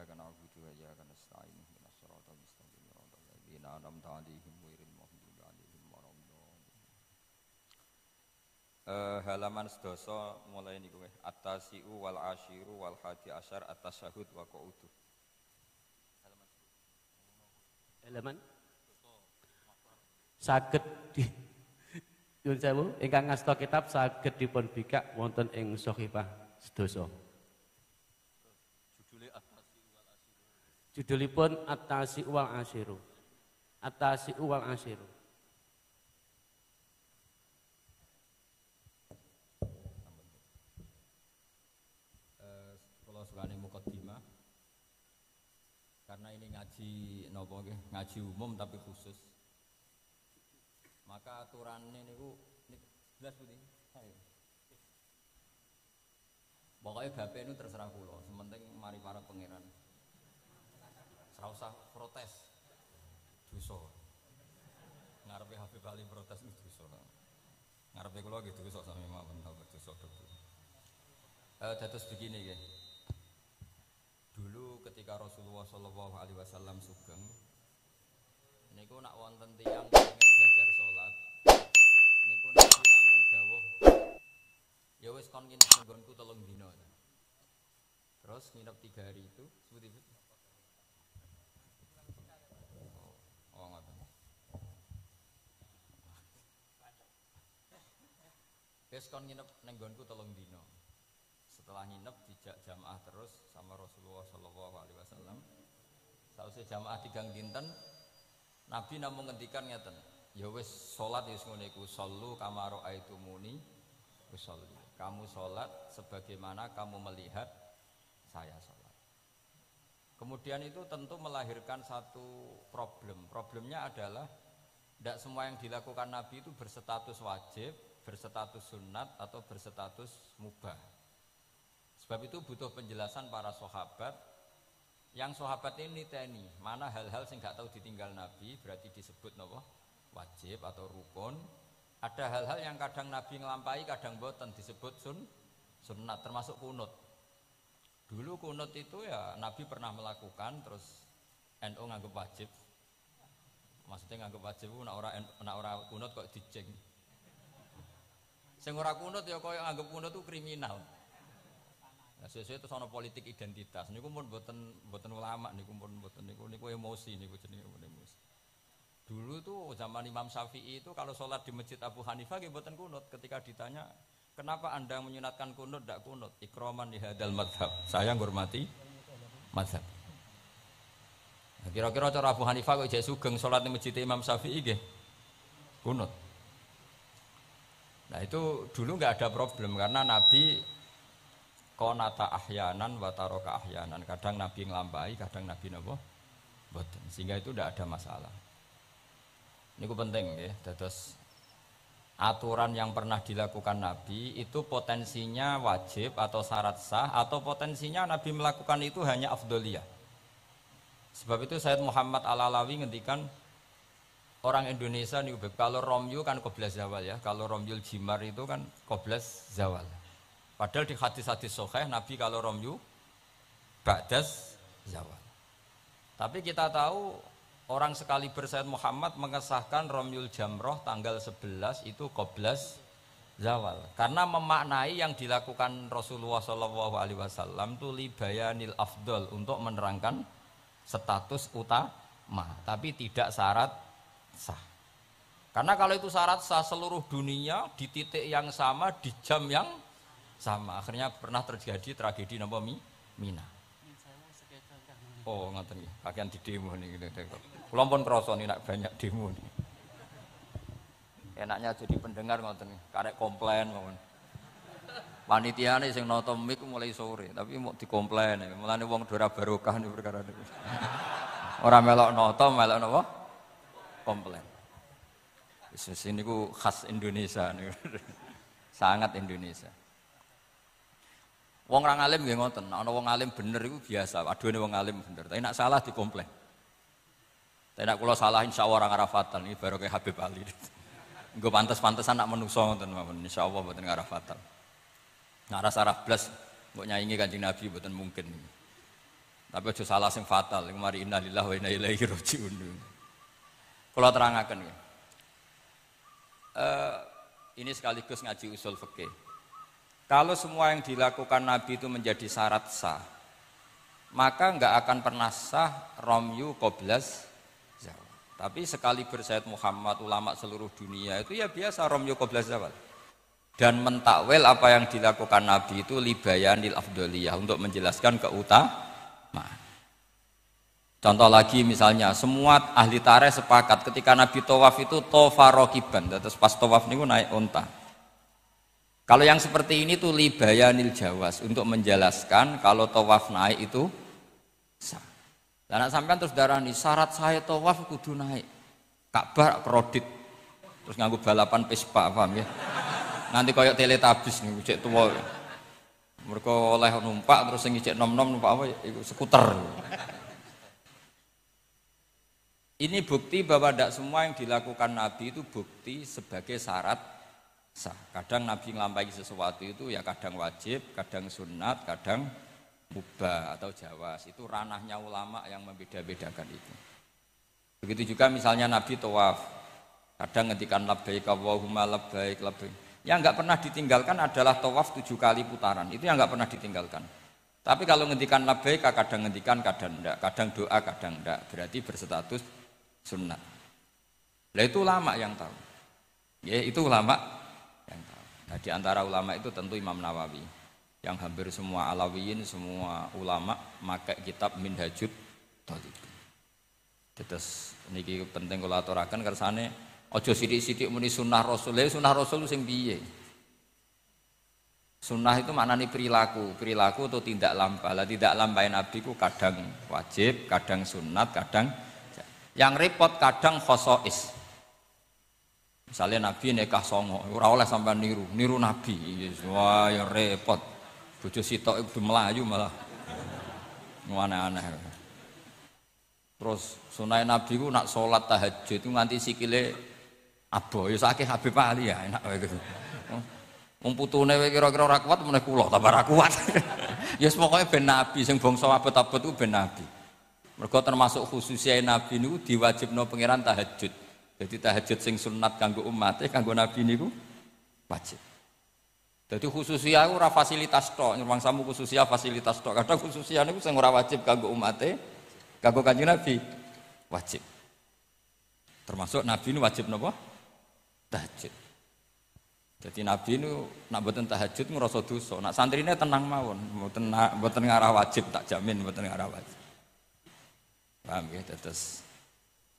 iyyaka na'budu wa iyyaka nasta'in ihdinas siratal mustaqim siratal ladzina an'amta 'alaihim ghairil maghdubi 'alaihim waladdallin. Halaman sedasa mulai niku nggih at-tasi'u wal asyiru wal hadi asyar at-tasyahhud wa qu'udu. Halaman saged di Yun sewu ingkang ngasta kitab saged dipun bikak wonten ing Shahifah sedasa. Judulipun At-Tasi'u wal Asyiru. At-Tasi'u wal Asyiru. Kula sukane mukaddimah. Karena ini ngaji napa nggih, ngaji umum tapi khusus. Maka aturannya niku jelas putih. Pokoknya bapak ini terserah kula, sementing mari para pangeran. Ora usah protes. Dosa. Ngarepe Habib Ali protes itu dosa. Ngarepe kula nggih dosa sami mawon dosa betul. Dados begini nggih. Dulu ketika Rasulullah sallallahu alaihi wasallam sugeng niku nak wonten tiyang pengen belajar salat niku Nabi namung dawuh ya wis kon nginep nggonku 3 dina. Terus nginep 3 hari itu seperti itu. Oh ngoten. Wis kon nginep ning nggonku 3 dina. Setelah nginep dijak jamaah terus sama Rasulullah sallallahu alaihi wasallam. Sausé jamaah 3 dinten Nabi namung ngendikan ngeten, ya wis salat wis ngene iku sallu kama raaitumuni usolli. Kamu salat sebagaimana kamu melihat saya salat. Kemudian itu tentu melahirkan satu problem. Problemnya adalah tidak semua yang dilakukan Nabi itu berstatus wajib, berstatus sunat atau berstatus mubah. Sebab itu butuh penjelasan para sahabat. Yang sahabat ini niteni mana hal-hal sing gak tahu ditinggal Nabi berarti disebut napa wajib atau rukun. Ada hal-hal yang kadang Nabi nglampahi kadang boten disebut sunnat termasuk kunut. Dulu kunut itu ya Nabi pernah melakukan terus NU nganggep wajib. Maksudnya nganggep wajib ku nek ora kunut kok dijeng. Sing ora kunut ya koyo nganggep kunut itu kriminal. Sesuai itu sono politik identitas. Niku pun boten ulama, niku pun boten niku emosi niku jenenge emosi. Dulu tuh zaman Imam Syafi'i itu kalau sholat di masjid Abu Hanifah nggih boten kunut. Ketika ditanya, kenapa anda menyunatkan kunut tidak kunut? Ikroman di hadal madhab. Saya menghormati madhab. Nah, kira-kira cara Abu Hanifah kok jek sugeng sholat di masjid Imam Syafi'i nggih kunut. Nah itu dulu nggak ada problem karena Nabi konata ahyanan wa taraka ahyanan. Kadang Nabi nglampahi, kadang Nabi napa boten. Sehingga itu tidak ada masalah. Niku penting ya. Dados aturan yang pernah dilakukan Nabi itu potensinya wajib atau syarat sah atau potensinya Nabi melakukan itu hanya afdholiyah. Sebab itu Sayyid Muhammad Al-Alawi ngendikan orang Indonesia niku kalau romyu kan qoblas zawal ya. Kalau romyul jimar itu kan qoblas zawal. Padahal di hadis-hadis sahih Nabi kalau romyu ba'das zawal. Tapi kita tahu orang sekaliber Sayyid Muhammad mengesahkan romyul jamroh tanggal 11 itu qoblas zawal. Karena memaknai yang dilakukan Rasulullah SAW itu libayanil afdol untuk menerangkan status utama, tapi tidak syarat sah. Karena kalau itu syarat sah seluruh dunia di titik yang sama di jam yang sama, akhirnya pernah terjadi tragedi napa Mina. Oh ngoten nggih, kakean di demo niki. Kula pun krasa nek banyak demo niki. Enaknya jadi pendengar ngoten nggih, karek komplain mawon. Panitiane sing nata mik mulai sore, tapi mau dikomplain. Mulane wong ora barokah niku perkara niku. Ora melok nata, melok napa? Komplain. Wis niku khas Indonesia niku. Sangat Indonesia. Wong orang alim nggih ngoten, ana wong alim bener iku biasa, aduhane wong alim bener. Tapi nek salah dikomplain. Tapi nek kula salah insyaallah ora ngarafatan iki baru kayak Habib Ali. Engko pantes-pantesan nak menungso ngoten mawon insyaallah mboten ngarafatan. Ngarah sarah blas mbok nyaingi Kanjeng Nabi mboten mungkin. Tapi aja salah sing fatal, mari innalillahi wa inna ilaihi raji'un. Kula terangaken nggih. Ini sekaligus ngaji usul fikih. Kalau semua yang dilakukan Nabi itu menjadi syarat sah, maka enggak akan pernah sah romyu qoblas zawal. Tapi sekali bersyahid Muhammad, ulama seluruh dunia itu ya biasa romyu qoblas zawal. Dan mentakwil apa yang dilakukan Nabi itu libayanil afdoliyah, untuk menjelaskan keutamaan. Contoh lagi misalnya, semua ahli tarikh sepakat ketika Nabi tawaf itu tofa rokiban, terus pas tawaf niku naik unta. Kalau yang seperti ini tuh libayanil jawas, untuk menjelaskan kalau tawaf naik itu sah. Dan sampean terus darani syarat saya tawaf kudu naik. Ka'bah kredit. Terus nganggo balapan Vespa, paham ya? Nanti koyok teletabis nih, cek tua. Mereka oleh numpak terus sing cek nom-nom numpak apa? Iku skuter. Ini bukti bahwa tidak semua yang dilakukan Nabi itu bukti sebagai syarat sah. Kadang Nabi ngelampaui sesuatu itu ya kadang wajib, kadang sunat, kadang mubah atau jawas. Itu ranahnya ulama yang membeda-bedakan itu. Begitu juga misalnya Nabi tawaf. Kadang ngendikan labbaik Allahumma labbaik labbaik. Yang enggak pernah ditinggalkan adalah tawaf 7 kali putaran. Itu yang enggak pernah ditinggalkan. Tapi kalau ngendikan labbaik kadang ngendikan, kadang enggak. Kadang doa, kadang enggak. Berarti berstatus sunnah. Nah itu ulama yang tahu. Ya itu ulama yang tahu. Nah di antara ulama itu tentu Imam Nawawi. Yang hampir semua alawiyin, semua ulama pakai kitab Minhajut Thalibin. Terus niki penting kula aturaken kersane aja sithik-sithik muni sunnah Rasul. Sunnah Rasul sing piye? Sunnah itu maknanya perilaku atau tidak lampah. Lah tidak lampah Nabi ku kadang wajib, kadang sunat, kadang yang repot kadang khosois. Misalnya Nabi nikah songo, ora oleh sampean niru Nabi. Wah, yang repot. Bojo sitok iku melayu malah. Aneh-aneh. Terus sunah Nabi ku nak salat tahajud itu nganti sikile abo. Ya sakeh Habib Ali ya enak wae gitu. Wong putune kira-kira ora kuat meneh kula tambah ora kuat. Ya pokoke ben Nabi sing bangsa abot-abot ku ben Nabi. Mergo termasuk khususnya Nabi niku diwajibno pangeran tahajud. Jadi tahajud sing sunat kanggo umate, kanggo Nabi niku wajib. Jadi khususnya ora fasilitas tok, nyuwangsamu khususnya fasilitas tok. Kadang khususnya niku sing ora wajib kanggo umate, kanggo Kanjeng Nabi wajib. Termasuk Nabi niku wajib napa? Tahajud. Jadi Nabi niku nak mboten tahajud ngrasa dosa. Nak santrine tenang mawon, mboten ngarah wajib, tak jamin mboten ngarah wajib. Paham ya, terus.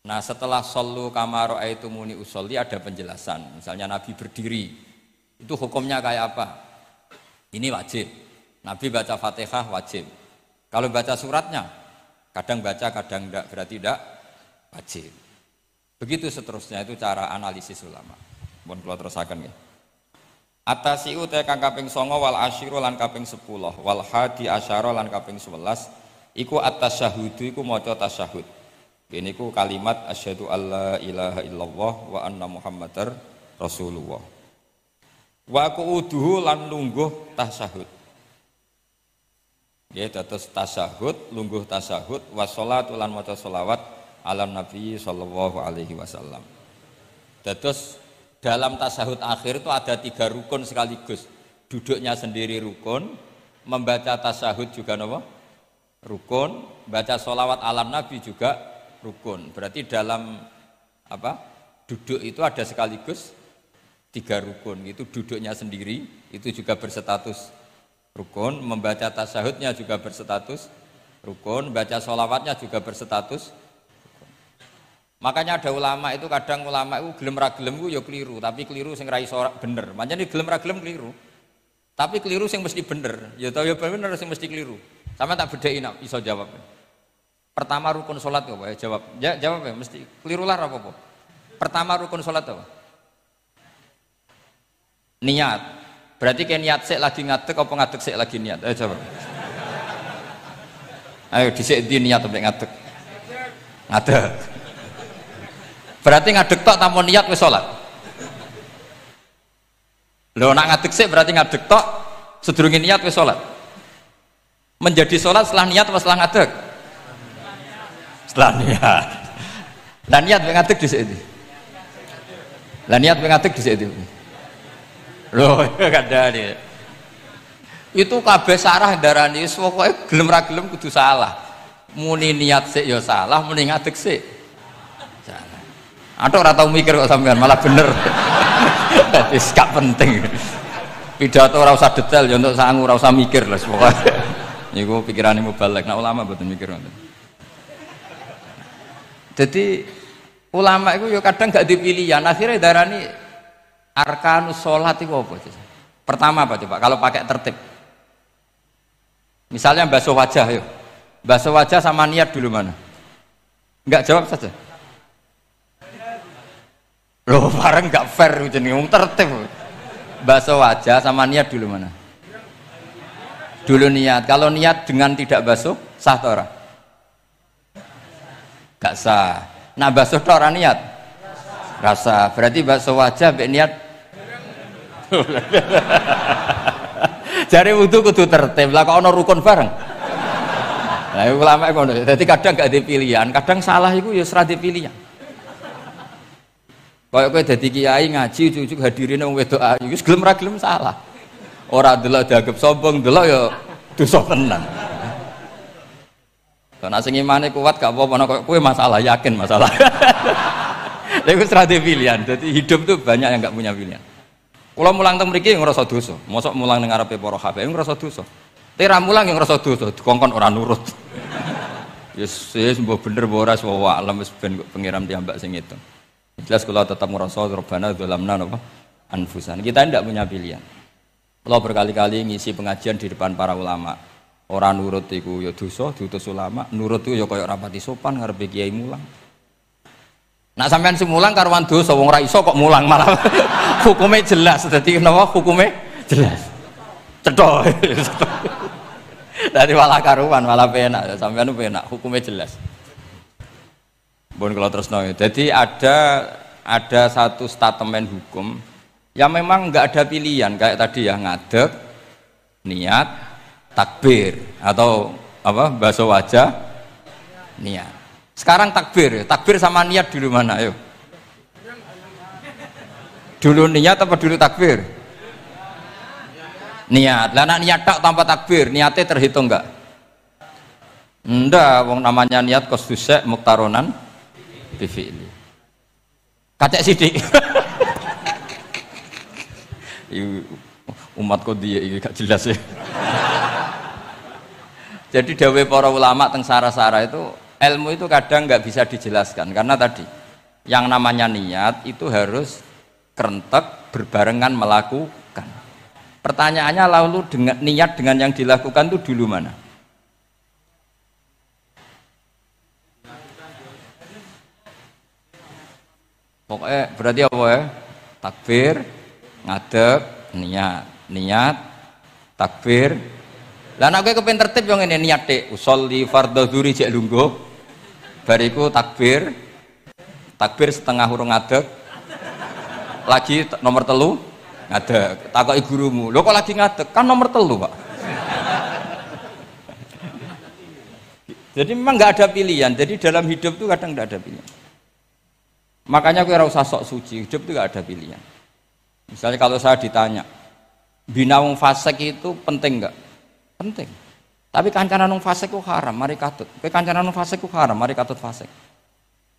Nah setelah shollu kama ra'aitumuni usolli ada penjelasan. Misalnya Nabi berdiri, itu hukumnya kayak apa? Ini wajib. Nabi baca Fatihah wajib. Kalau baca suratnya, kadang baca, kadang enggak, berarti enggak wajib. Begitu seterusnya, itu cara analisis ulama. Mohon kula terusaken ya. Atasiu te kang kaping 9 wal asyiru lan kaping 10 wal hadi asyara lan kaping 11. Iku at-tasyahudu iku maca tasyahud. Kene iku kalimat asyhadu alla ilaha illallah wa anna muhammadar rasulullah. Wa qu'uduhu lan lungguh tasyahud. Nggih dados tasyahud, lungguh tasyahud wa sholatu lan maca sholawat ala nabi sallallahu alaihi wasallam. Dados dalam tasyahud akhir itu ada 3 rukun sekaligus. Duduknya sendiri rukun, membaca tasyahud juga napa? Rukun, baca sholawat alam Nabi juga rukun. Berarti dalam duduk itu ada sekaligus 3 rukun. Itu duduknya sendiri, itu juga berstatus rukun. Membaca tasyahudnya juga berstatus rukun. Baca sholawatnya juga berstatus rukun. Makanya ada ulama itu kadang ulama itu gelem ra gelem ku ya keliru, tapi keliru sing ra iso bener. Pancene gelem ra gelem keliru. Tapi keliru sing mesti bener. Ya tau ya bener sing mesti keliru. Sama tak bedain iso jawab. Pertama rukun sholat apa ya jawab. Ya jawab ya mesti keliru lah apa-apa. Pertama rukun sholat apa? Niat. Berarti kayak niat sik lagi ngadeg apa ngadeg sik lagi niat? Ayo jawab. Ayo dhisik di niat sampai ngadeg. Ngadeg. Berarti ngadeg tok tanpa niat wis sholat. Lho nak ngadeg sik berarti ngadeg tok sedurunge niat wis sholat. Menjadi sholat setelah niat atau setelah ngadeg? Lah niat. Lah niat ngadeg dhisik iki. Lah niat ngadeg dhisik iki. Loh, kadane. Itu kabeh sarah darani wis pokoke gelem ra gelem kudu salah. Muni niat sik ya salah, muni ngadeg sik. Salah. Atok ora tau mikir kok sampean malah bener. Wis gak penting. Pidato ora usah detail ya untuk sangu ora usah mikir lah pokoke. Niku pikirane mubalek. Nek ulama mboten mikir ngoten. Jadi ulama itu ya kadang gak dipilihan, akhirnya darani arkanus sholat itu apa? Pertama apa coba? Kalau pakai tertib, misalnya basuh wajah, yuk basuh wajah sama niat dulu mana? Enggak jawab saja. Loh, bareng enggak fair jadi tertib. Basuh wajah sama niat dulu mana? Dulu niat. Kalau niat dengan tidak basuh sah atau ora? Gak sah. Nah basuh tok ora niat? Rasa. Berarti basuh wajah mbek niat. Jare wudu kudu tertib. Lah kok ana rukun bareng. Lah ulama ngono. Dadi kadang gak dipilihan, kadang salah iku ya ora dipilihan. Kayak kowe dadi kiai ngaji ujug-ujug hadirine wong wedok ayu wis gelem ra gelem salah. Ora delok dianggap sombong, delok ya dosa tenan. Nek sing imane kuat gak apa-apa nek kowe masalah yakin masalah. Lha iku ora pilihan. Dadi hidup tuh banyak yang gak punya pilihan. Kula mulang teng mriki ngrasa dosa. Mosok mulang ning ngarepe para habaib ngrasa dosa. Tera mulang yang ngrasa dosa, dikongkon ora nurut. Yes mbok bener mbok ora wae alam wis ben pengiram piyambak sing itu. Jelas kula tetap ngrasa Rabbana dzalamna napa anfusan. Kita tidak punya pilihan. Kula berkali-kali ngisi pengajian di depan para ulama. Ora nurut iku ya dosa, diutus ulama. Nurut iku ya kaya rapati sopan ngarepe kiai mulang. Nak sampean semulang karuan dosa wong ora iso kok mulang malah hukume jelas. Dadi napa hukume jelas. Cethok. Dari malah karuan malah penak. Sampean penak hukume jelas. Bon kalau terus nol. Jadi ada satu statement hukum yang memang nggak ada pilihan kayak tadi ya ngadeg, niat, takbir atau apa basuh wajah, niat. Sekarang takbir sama niat dulu mana? Ayo. Dulu niat apa dulu takbir? Niat. Lah nak niat tak tanpa takbir, niatnya terhitung enggak? Enggak, wong namanya niat kosdusek muktaronan bifi'li. Kacek sidik. Umat kok dia ini gak jelas ya. Jadi dawuh para ulama teng sara-sara itu ilmu itu kadang nggak bisa dijelaskan karena tadi yang namanya niat itu harus kerentek berbarengan melakukan. Pertanyaannya lalu dengan niat dengan yang dilakukan itu dulu mana? Pokoknya berarti apa ya? Takbir, ngadeg, niat, takbir. Lah nek kowe kepen tertib yo ngene niat tek, usolli fardhu dzuri jek lungguh. Bariku takbir. Takbir setengah urung ngadeg. Lagi nomor 3 ngadeg. Takoki gurumu, "Lho kok lagi ngadeg? Kan nomor 3, Pak." Jadi memang nggak ada pilihan. Jadi dalam hidup itu kadang nggak ada pilihan. Makanya gue rasa sok suci, hidup itu gak ada pilihan. Misalnya kalau saya ditanya, bina wong fasik itu penting gak? Penting. Tapi kancanan wong fasik itu haram, mari katut. Kowe kancanan wong fasik itu haram, mari katut fasik.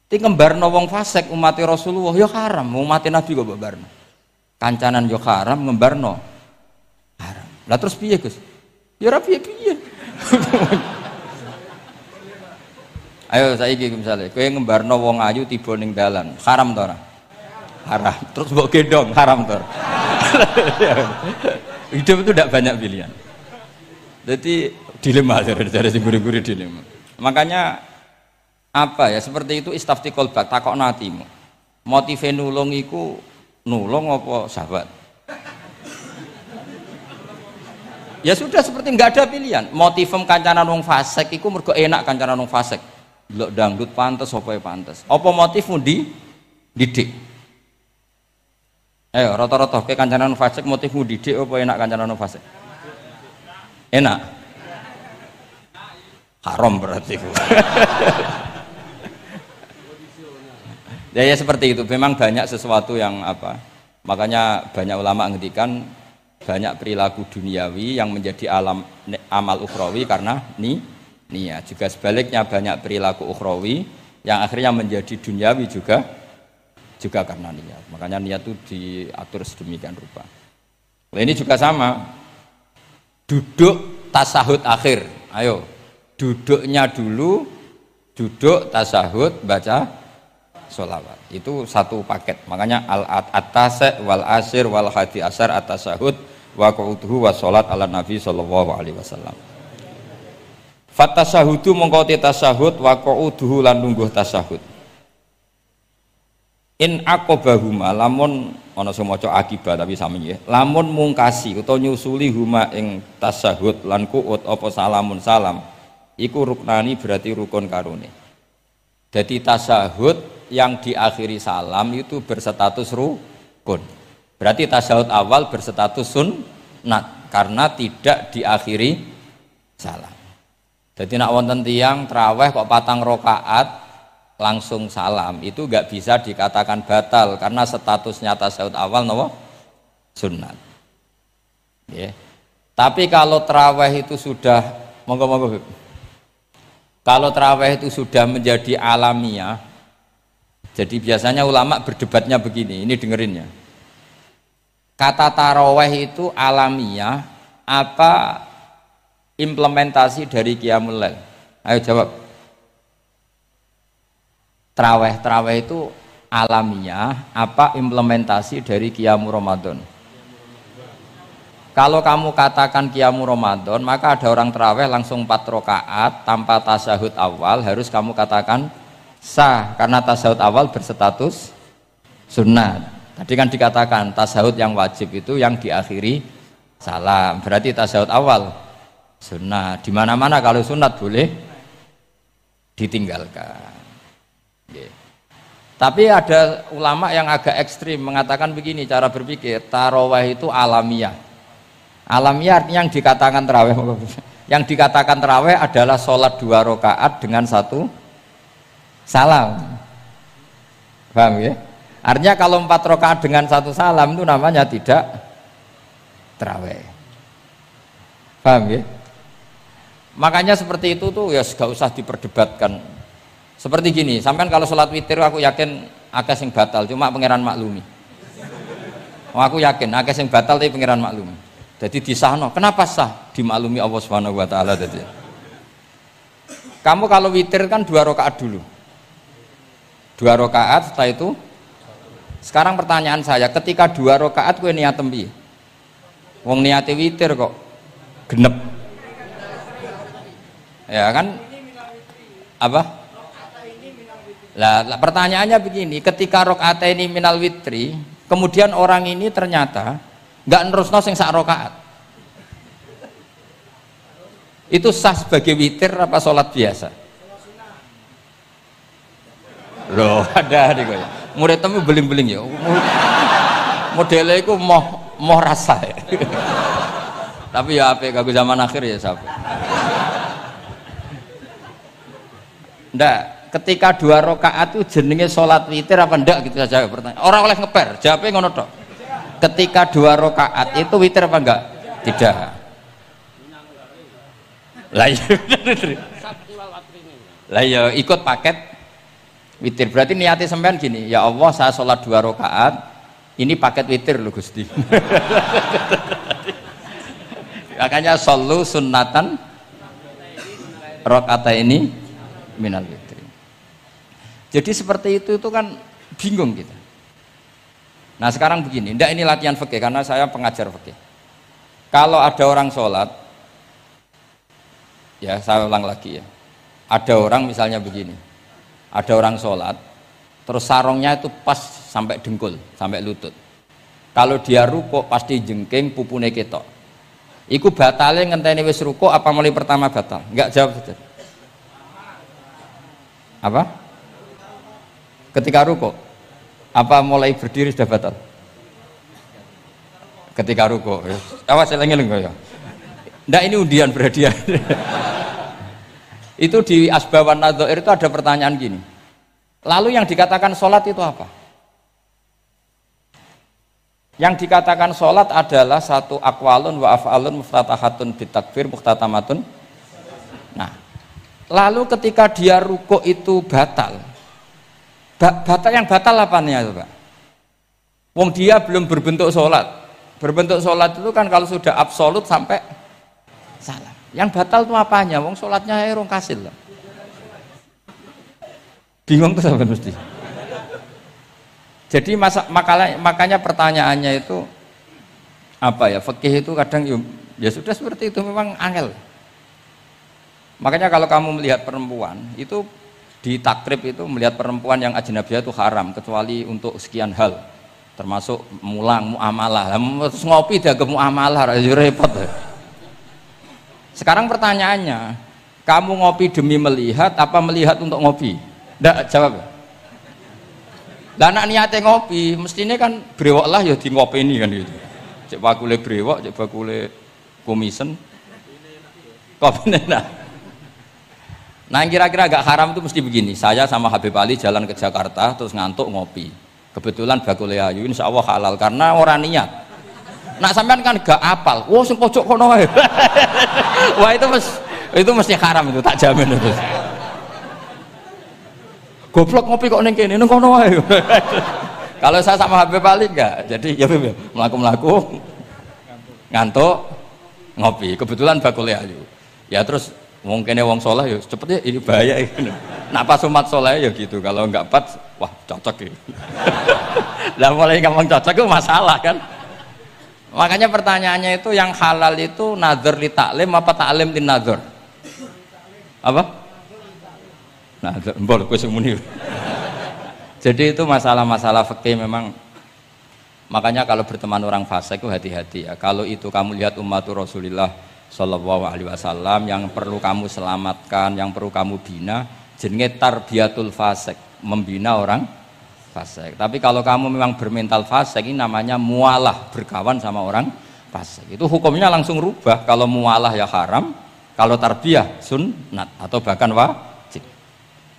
Ti ngembarno wong fasik umat Rasulullah ya haram, umat Nabi kok mbarno. Kancanan yo haram, ngembarno haram. Lah terus piye, Gus? Ya ora piye-piye. Ayo saiki misalnya, kowe ngembarno wong ayu tiba ning dalan, haram to ora? Haram. Terus mbok gendong, haram to. Hidup itu tidak banyak pilihan. Jadi dilema dari sing guru-guru dilema. Makanya apa ya seperti itu istafti qalbak takokno atimu. Motive nulung iku nulung apa sahabat? Ya sudah seperti nggak ada pilihan. Motivem kancanan wong fasik iku mergo enak kancanan wong fasik. Delok dangdut pantes apa ya pantes. Apa motifmu didik? Ayo rata-rata ke kancanan fasik motifmu didik apa enak kancanan fasik? Enak. Haram berarti. Ya seperti itu. Memang banyak sesuatu yang apa? Makanya banyak ulama ngendikan banyak perilaku duniawi yang menjadi amal ukhrawi karena niat. Juga sebaliknya banyak perilaku ukhrawi yang akhirnya menjadi duniawi juga karena niat. Makanya niat itu diatur sedemikian rupa. Nah, ini juga sama. Duduk tasahud akhir. Ayo, duduknya dulu, duduk tasahud, baca sholawat. Itu satu paket. Makanya al-atasek wal asir wal hadi asar at-tasahud wa qu'uduhu wa sholat ala nabi sallallahu alaihi wasallam. Fatasahudu mengkoti tasahud wa qu'uduhu lan lungguh tasahud. In aqobahuma lamun ana sing maca akibat tapi sami nggih. Lamun mungkasi utawa nyusuli huma ing tasahud lan qu'ud apa salamun salam. Iku ruknani berarti rukun karone. Jadi tasahud yang diakhiri salam itu berstatus rukun. Berarti tasahud awal berstatus sunnat karena tidak diakhiri salam. Jadi nak wonten tiyang traweh kok 4 rakaat langsung salam itu enggak bisa dikatakan batal karena statusnya tasawuf awal napa sunnat. Yeah. Tapi kalau traweh itu sudah monggo kalau traweh itu sudah menjadi alamiah, jadi biasanya ulama berdebatnya begini, ini dengerin ya. Kata taraweh itu alamiah apa implementasi dari Qiyamul Lail? Ayo jawab. Traweh itu alamiah apa implementasi dari Qiyamul Ramadan? Kalau kamu katakan Qiyamul Ramadan, maka ada orang traweh langsung 4 rakaat tanpa tasahud awal, harus kamu katakan sah karena tasahud awal berstatus sunnah. Tadi kan dikatakan tasahud yang wajib itu yang diakhiri salam, berarti tasahud awal sunnah. Di mana-mana kalau sunat boleh ditinggalkan. Tapi ada ulama yang agak ekstrim mengatakan begini cara berpikir, tarawih itu alamiah. Alamiah artinya yang dikatakan tarawih. Yang dikatakan tarawih adalah sholat 2 rakaat dengan 1 salam. Paham ya? Artinya kalau 4 rakaat dengan 1 salam itu namanya tidak tarawih. Paham ya? Makanya seperti itu tuh ya gak usah diperdebatkan. Seperti gini, sampean kalau sholat witir aku yakin akeh sing batal, cuma pangeran maklumi. Aku yakin akeh sing batal tapi pangeran maklumi. Jadi disahno, kenapa sah? Dimaklumi Allah Subhanahu wa taala tadi. Kamu kalau witir kan 2 rakaat dulu. 2 rakaat setelah itu. Sekarang pertanyaan saya, ketika 2 rakaat kowe niat tembi. Wong niate witir kok genep. Ya kan? Apa? Lah pertanyaannya begini, ketika rakaataini minal witri, kemudian orang ini ternyata enggak nerusno sing sak rakaat. Itu sah sebagai witir apa sholat biasa? Loh, ada nih kok. Murid temu beling-beling ya. Modelnya itu mau rasa ya. Tapi ya apa kagak zaman akhir ya sampai. Ndak, ketika 2 rakaat itu jenenge sholat witir apa ndak gitu saja pertanyaan. Orang oleh ngeper, jawabnya ngono tok. Ketika 2 rakaat itu witir apa enggak? Tidak. Lah iya bener. Lah ya ikut paket witir. Berarti niatnya sampean gini, ya Allah saya sholat 2 rakaat, ini paket witir loh Gusti. Makanya shollu sunnatan rakaat ini minal witri. Jadi seperti itu kan bingung kita. Nah sekarang begini, ndak ini latihan fikih karena saya pengajar fikih. Kalau ada orang sholat, ya saya ulang lagi ya. Ada orang misalnya begini, ada orang sholat, terus sarungnya itu pas sampai dengkul, sampai lutut. Kalau dia rukuk pasti jengking pupune ketok. Iku batale ngenteni wis rukuk apa mulai pertama batal? Enggak jawab saja. Apa? Ketika rukuk apa mulai berdiri sudah batal? Ketika rukuk. Awas eling-eling ya. Ndak ini undian berhadiah. Itu di Asbawan Nadzair itu ada pertanyaan gini. Lalu yang dikatakan sholat itu apa? Yang dikatakan sholat adalah satu akwalun wa af'alun muftatahatun bitakbir muhtatamatun. Nah, lalu ketika dia rukuk itu batal. Batal yang batal apanya itu Pak? Wong dia belum berbentuk sholat. Berbentuk sholat itu kan kalau sudah absolut sampai salam. Yang batal itu apanya? Wong sholatnya erong kasil lah. Bingung tuh sampai mesti. Jadi makanya pertanyaannya itu apa ya? Fikih itu kadang ya sudah seperti itu memang angel. Makanya kalau kamu melihat perempuan itu di takrib itu melihat perempuan yang ajnabiyah itu haram kecuali untuk sekian hal, termasuk mulang muamalah. Terus ngopi dia ke muamalah repot. Sekarang pertanyaannya, kamu ngopi demi melihat apa melihat untuk ngopi? Nggak jawab. Lah anak niate ngopi, mestinya kan brewok lah ya di ngopi ini kan gitu. Cek bakule brewok, cek bakule komisen. Kopi enak. Nah yang kira-kira agak haram itu mesti begini. Saya sama Habib Ali jalan ke Jakarta terus ngantuk ngopi. Kebetulan bakule ayu insya Allah halal karena orang niat. Nak sampean kan gak apal. Wah sing pojok kono wae. Wah itu mesti haram itu tak jamin itu. Goblok ngopi kok ning kene ning kono wae. Kalau saya sama Habib Ali enggak. Jadi ya mlaku-mlaku ngantuk ngopi. Kebetulan bakule ayu. Ya terus mungkin wong soleh ya cepet ya ini bahaya ini. Nak pas umat soleh ya gitu. Kalau enggak pas wah cocok ya. Lah mulai ngomong cocok itu masalah kan. Makanya pertanyaannya itu yang halal itu nazar li taklim apa taklim li nazar? Apa? Nazar, mbol kowe sing muni. Jadi itu masalah-masalah fikih memang. Makanya kalau berteman orang fasik itu hati-hati ya. Kalau itu kamu lihat ummatur Rasulillah sallallahu alaihi wasallam yang perlu kamu selamatkan, yang perlu kamu bina, jenenge tarbiyatul fasik, membina orang fasik. Tapi kalau kamu memang bermental fasik, ini namanya mualah, berkawan sama orang fasik. Itu hukumnya langsung rubah. Kalau mualah ya haram, kalau tarbiyah sunnat atau bahkan wajib.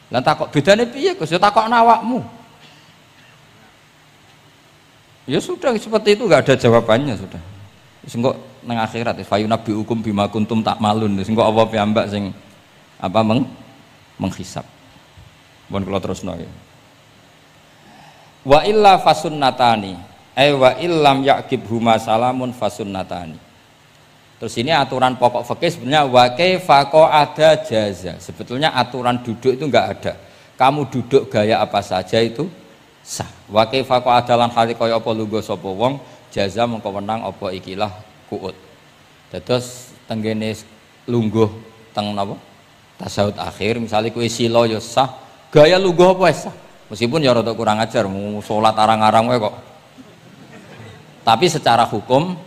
Lah takok bedane piye Gus? Ya takokno awakmu. Ya sudah seperti itu enggak ada jawabannya sudah. Wis engko nang akhirat fayunabbi hukum bima kuntum tak malun. Wis engko apa piyambak sing apa menghisab. Mun kula terusno ya. Wa illa fasunnatani wa illam yaqib huma salamun fasunnatani. Terus ini aturan pokok fikih sebenarnya wa kaifa ada jaza. Sebetulnya aturan duduk itu enggak ada. Kamu duduk gaya apa saja itu sah. Wa kaifa ada lan hale kaya apa lungguh sapa wong jaza mengko wenang apa ikilah kuut. Terus tenggene lungguh teng napa? Tasawuf akhir misalnya kowe sila ya sah. Gaya lungguh apa sah? Meskipun ya rada kurang ajar, mau sholat arang-arang wae kok. Tapi secara hukum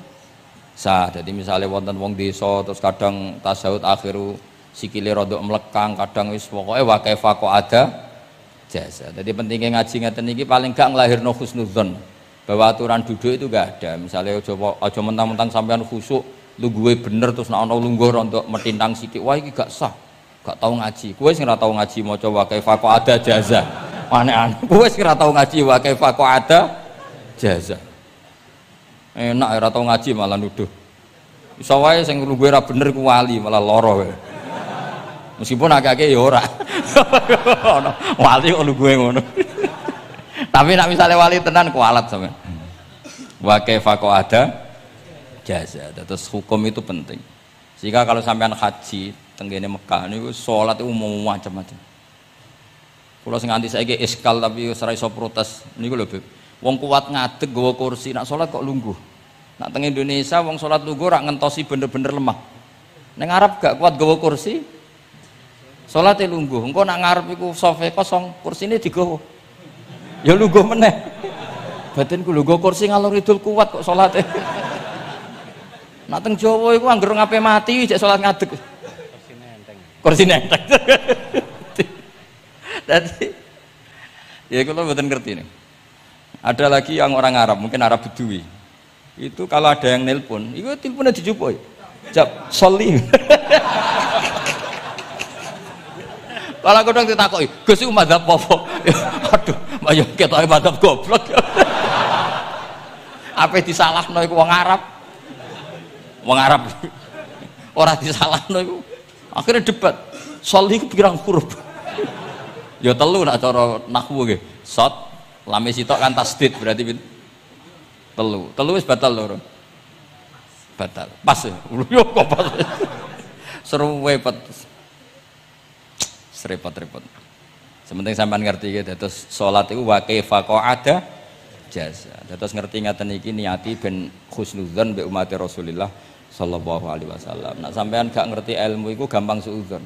sah. Jadi misalnya wonten wong desa terus kadang tasawuf akhiru sikile rada mlekang, kadang wis pokoke wa kaifa ada jasa. Jadi pentingnya ngaji ngeten iki paling gak nglahirno husnudzon bahwa aturan duduk itu gak ada. Misalnya aja mentang-mentang sampean khusuk lungguhe bener terus nek ana lungguh rontok metintang sithik, wah iki gak sah. Gak tau ngaji. Kowe sing ora tau ngaji maca wa kaifa ada jaza. Aneh-aneh. Kowe sing ora tau ngaji wa kaifa ada jaza. Enak ora tau ngaji malah nuduh. Iso wae sing lungguhe ora bener ku wali malah lara wae. Meskipun agak-agak ya ora. Wali kok lungguhe ngono. Tapi nek misale wali tenan kualat sampean. Wa kaifa ada jaza. Terus hukum itu penting. Sehingga kalau sampean haji tenggene Mekah niku salat itu umum macam-macam. Kula sing nganti saiki iskal tapi wis ora iso protes niku lho, Beb. Wong kuat ngadeg nggawa kursi, nak salat kok lungguh. Nak teng Indonesia wong salat lungguh rak ngentosi bener-bener lemah. Ning Arab gak kuat nggawa kursi. Salate lungguh. Engko nak ngarep iku sofa kosong, kursine digawa. Ya lungguh meneh. Batinku lho nggawa kursi ngalor idul kuat kok salate. Nak teng Jawa iku anggere ngape mati jek salat ngadeg. Kursi nenteng. Jadi ya kalau mboten ngerti nih. Ada lagi yang orang Arab, mungkin Arab Bedui. Itu kalau ada yang nelpon, itu teleponnya dijupuk. Jawab, soli. Kalau kadang ditakoki, Gus iku madzhab apa? Aduh, ayo ketoke madzhab goblok. Apa disalahno iku wong Arab? Wong Arab. Ora disalahno iku. Akhirnya debat. Sol iku pirang huruf? Ya telu nak cara nahwu nggih. Sot, lam sitok kan tasdid berarti telu. Telu wis batal lho. Batal. Pas ya. Yo kok pas. Seru wepet. Serepot-repot. Sementing sampean ngerti ya, terus salat iku wa kaifa qa'ada jaza. Terus ngerti ngaten iki niati ben husnudzon mbek umat Rasulullah sallallahu alaihi wasallam. Nek sampean gak ngerti ilmu iku gampang suudzon.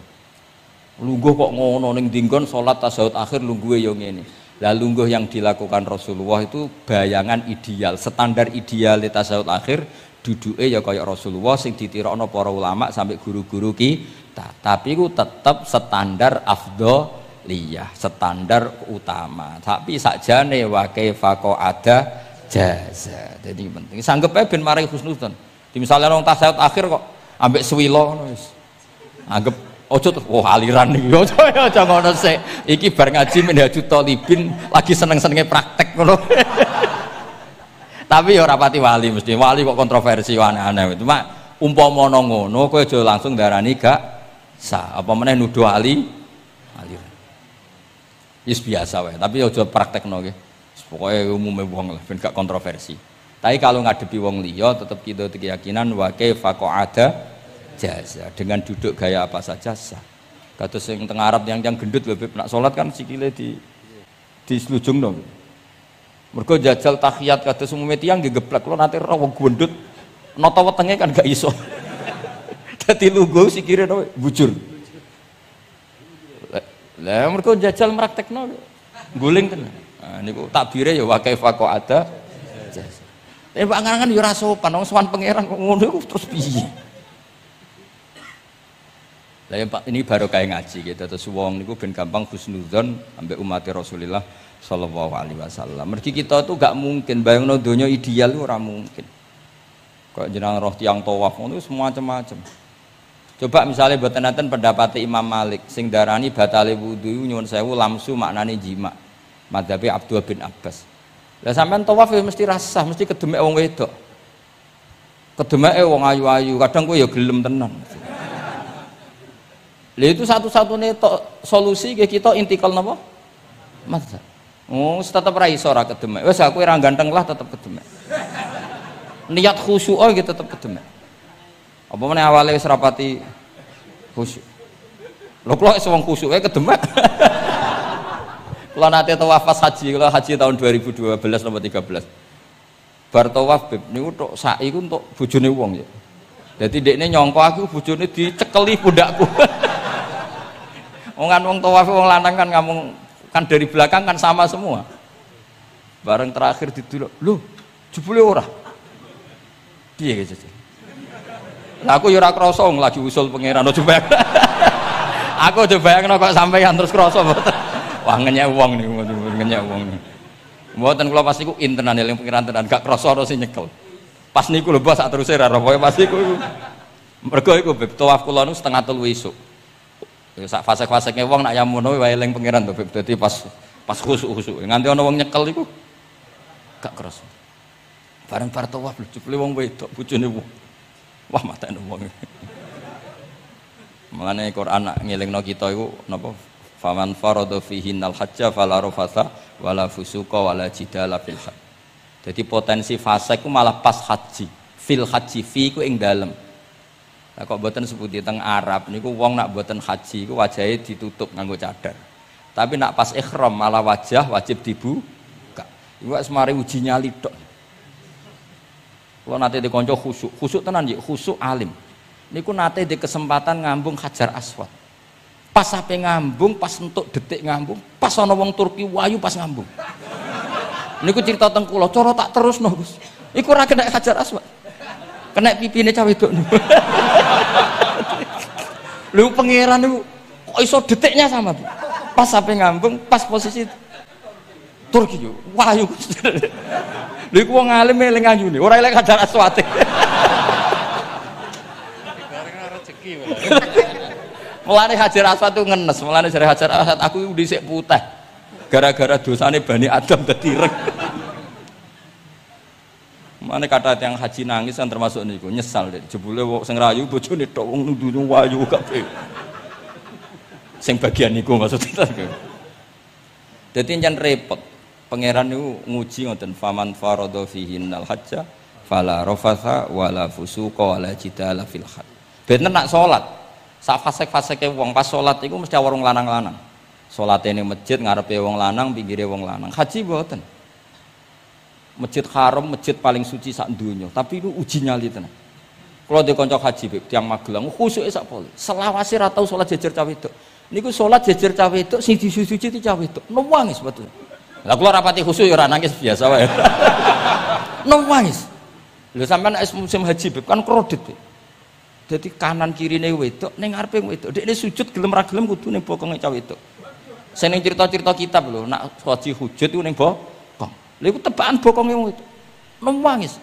Lungguh kok ngono ning dinggon salat tasyahud akhir lungguhe yo ngene. Lah lungguh yang dilakukan Rasulullah itu bayangan ideal, standar ideal tasyahud akhir duduke ya kaya Rasulullah sing ditirokno para ulama sampai guru-guru kita. Tapi itu tetap standar afdholiyah, standar utama. Tapi sakjane wa kaifa qa'ada jaza. Jadi penting. Sanggepe ben mari husnudzon. Di misalnya orang tasyahud akhir kok ambek swilo ngono wis. Anggap ojo tuh, aliran nih, ojo ngono sih. Iki bar ngaji Minhajut Thalibin lagi seneng-senenge praktek ngono. Tapi ya ora pati wali mesti. Wali kok kontroversi aneh-aneh. Cuma umpama ngono kowe aja langsung darani gak sah. Apa meneh nuduh aliran. Wis biasa wae, tapi aja praktekno nggih. Pokoke umume wong lah ben gak kontroversi. Tapi kalau ngadepi wong liya tetap kita keyakinan wa kaifa qa'ada jaza, dengan duduk gaya apa saja sah. Kados sing teng Arab yang gendut lho nak salat kan sikile di slujungno. Mergo jajal tahiyat kados umume tiyang nggih geblek kula nate ora wong gendut nata wetenge kan gak iso. Dadi lungguh sikire bujur. Lah mergo jajal praktekno guling tenan. Nah niku takbire ya wa kaifa qa'ada jaza. Tapi panganan ya ora sopan, wong sowan pangeran kok ngono iku terus piye? Lah ya Pak, ini baru kayak ngaji gitu. Terus wong niku ben gampang husnudzon ambek umat Rasulullah sallallahu alaihi wasallam. Mergi kita tuh gak mungkin bayangno donya ideal itu ora mungkin. Kok jenengan roh tiyang tawaf ngono semua macam-macam. Coba misalnya mboten enten pendapat Imam Malik sing darani batale wudu nyuwun sewu lamsu maknane jima. Madzhabe Abdullah bin Abbas. Lah sampean tawaf ya mesti rasah, mesti kedemek wong wedok. Kedemeke wong ayu-ayu, kadang kowe ya gelem tenan. Lah itu satu-satunya solusi kita intikal napa? Mazhab. Oh, tetep ra iso ra kedemek. Wis aku ora ganteng lah tetep kedemek. Niat khusyuk gitu tetep kedemek. Apa meneh awale wis rapati khusyuk. Lho kok wis wong khusyuk kedemek. Kalau nanti tawaf pas haji, kalau haji tahun 2012 nomor 13 bar tawaf beb niku tok sa'i ku untuk bojone wong ya. Dadi dekne nyangka aku bojone dicekeli pundakku. Wong tawaf wong lanang kan ngomong kan dari belakang kan sama semua. Bareng terakhir didelok, lho jebule ora. Piye gitu. Lah aku ya ora krasa lagi usul pangeran coba. Aku coba bayangno kok sampeyan terus krasa mboten. Wah ngenyek wong niku, ngenyek wong niku. Mboten kula pas niku intenan eling pengiran tenan, gak krasa ora sing nyekel. Pas niku lho bos sak teruse ra pokoke pas niku. Mergo iku beb tawaf kula niku 2:30 esuk. Ya sak fase-faseke wong nak yamono wae eling pengiran to beb. Dadi pas khusuk-khusuk. Nganti ana wong nyekel iku gak krasa. Bareng bar tawaf lho jebule wong wedok bojone wong. Wah matane wong. Mangane Quran nak ngelingno kita iku napa? Faman farada fihinnal hajja fala rafatha wala fusuqa wala jidala fil hajj. Jadi potensi fasik ku malah pas haji. Fil haji fi ku ing dalem. Lah kok mboten sebuti teng Arab niku wong nak mboten haji ku wajahe ditutup nganggo cadar. Tapi nak pas ihram malah wajah wajib dibuka. Iku wis mari uji nyali tok. Kula nate dikonco khusuk. Khusuk tenan nggih, khusuk alim. Niku nate di kesempatan ngambung Hajar Aswad. Pas sampai ngambung, pas entuk detik ngambung, pas ana wong Turki wayu pas ngambung. Niku cerita teng kula, cara tak terusno, Gus. Iku ora kena Hajar Aswad. Kena pipine cah wedok niku. Lho pangeran niku kok iso detiknya sama, Bu. Pas sampai ngambung, pas posisi Turki yo. Wayu. Lha iku wong alim eling ayune, ora eling Hajar Aswad. Mulane Hajar Aswad itu ngenes, mulane jare Hajar Aswad aku dhisik putih. Gara-gara dosane Bani Adam dadi ireng. Mane kata yang haji nangis kan termasuk niku, nyesal deh. Jebule wong sing rayu bojone tok wong nuduh wayu kabeh. Sing bagian niku maksudnya. Dadi nyen repot. Pangeran niku nguji ngoten faman faradha fihinnal hajja fala rafatha wala fusuqa wala jidala fil hajj. Bener nak salat. Sak fasek-faseke wong pas salat iku mesti warung lanang-lanang. Salate ning masjid ngarepe wong lanang, pinggire wong lanang. Haji mboten. Masjid Haram, masjid paling suci sak donya, tapi itu uji nyali tenan. Kalau di kanca haji Beb, tiang Magelang khusuke sak poli. Selawase ra tau salat jejer cawe wedok. Niku salat jejer cawe wedok sing disuci ti cawe wedok. Nangis betul. Lah kula rapati khusyuk ya ora nangis biasa wae. Nangis. Lho sampean musim haji Beb kan kredit Beb. Dadi kanan kirine wedok ning ngarepe wedok. Dekne sujud gelem ra gelem kudu ning bokonge cawe wedok. Sing ning cerita-cerita kitab lho, nak haji hujud iku ning bokong. Lha iku tebakan bokonge wong itu. Nangis.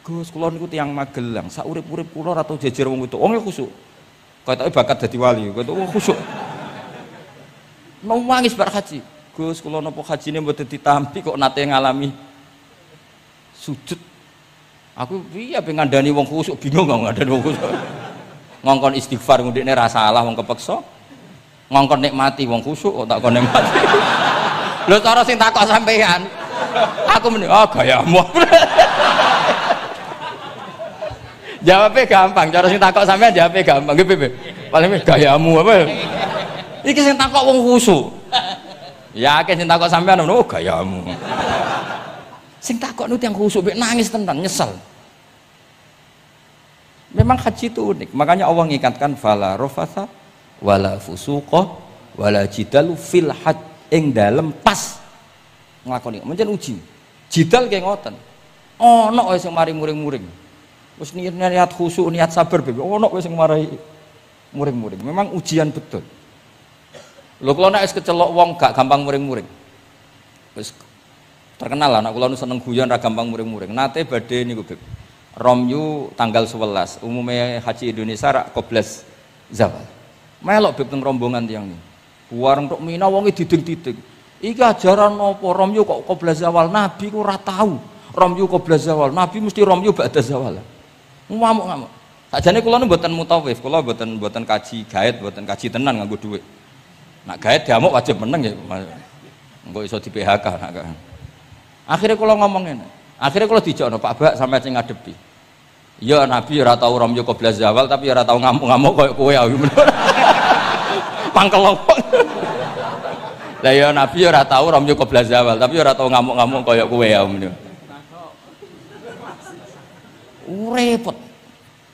Gus kula niku tiyang Magelang, sak urip-urip kula ora tau jejer wong itu. Wong khusyuk. Kayake bakat dadi wali, kok wong khusyuk. Nangis bar haji. Gus kula napa hajine mboten ditampi kok nate ngalami sujud. Aku piye ape ngandani wong khusyuk bingung kok ngandani wong khusyuk. Ngongkon istighfar ngundekne ra salah wong kepeksa. Ngongkon nikmati wong khusyuk kok tak kon nikmati. Lho cara sing takok sampean. Aku meni, oh gayamu. Jawabnya gampang, cara sing takok sampean jawabnya gampang. Nggih, Beb. Paling gayamu apa? Iki sing takok wong khusyuk. Ya akeh sing takok sampean oh gayamu. Sing takok niku tiyang khusyuk mek nangis tenan, nyesel. Memang haji itu unik. Makanya Allah ngikatkan fala rafatha wala fusuqa wala jidalu fil hajj. Ing dalem pas nglakoni mencen uji jidal kayak ngoten ono wae sing mari muring-muring wis niat khusyuk niat sabar Beb ono wae sing mari muring-muring memang ujian betul lho kula nek wis kecelok wong gak gampang muring-muring wis terkenal lah nek kula nu seneng guyon ra gampang muring-muring nate badhe niku Beb Romyu tanggal 11 umume haji Indonesia rak qoblas zawal melok Beb teng rombongan tiyang niku warung tok Mina wonge diding-diding. Iki ajaran apa Romyu kok qobla zawal Nabi ku ora tahu. Romyu qobla zawal Nabi mesti Romyu ba'da zawal. Ngamuk-ngamuk. Sakjane kula nu mboten mutawif, kula mboten kaji gaib, mboten kaji tenan nganggo dhuwit. Nak gaib diamuk wajib meneng ya. Engko iso di PHK nak kan. Akhire kula ngomong ngene. Akhire kula dijokno Pak Bak sampe sing ngadepi. Ya Nabi ora tahu Romyu qobla zawal tapi ora tahu ngamuk-ngamuk koyo kowe aku. Pangkel opo. Lah ya Nabi ora tau Romyu qobla zawal, tapi ora tau ngamuk-ngamuk kaya kowe ya ngono. Repot.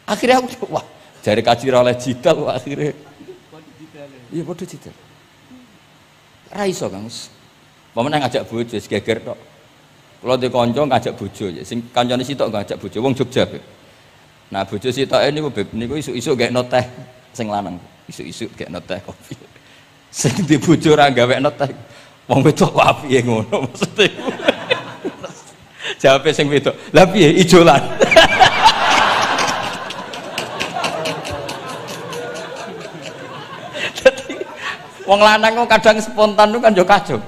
Akhirnya aku wah, jare kaji oleh jidal akhirnya. Iya padha jidal. Ra iso Kang. Pamane ngajak bojo wis geger tok. Kula ndek kanca ngajak bojo, sing kancane sitok ngajak bojo wong Jogja, Beb. Nah, bojo sitoke niku Beb niku isuk-isuk gekno teh sing lanang. Isuk-isuk gekno teh kopi. Sing di bojo ora gawekno teh. Wong wedok kok piye ngono maksude. Jawabe sing wedok, "Lah piye ijolan?" Dadi wong lanang kok kadang spontan kan yo kacau.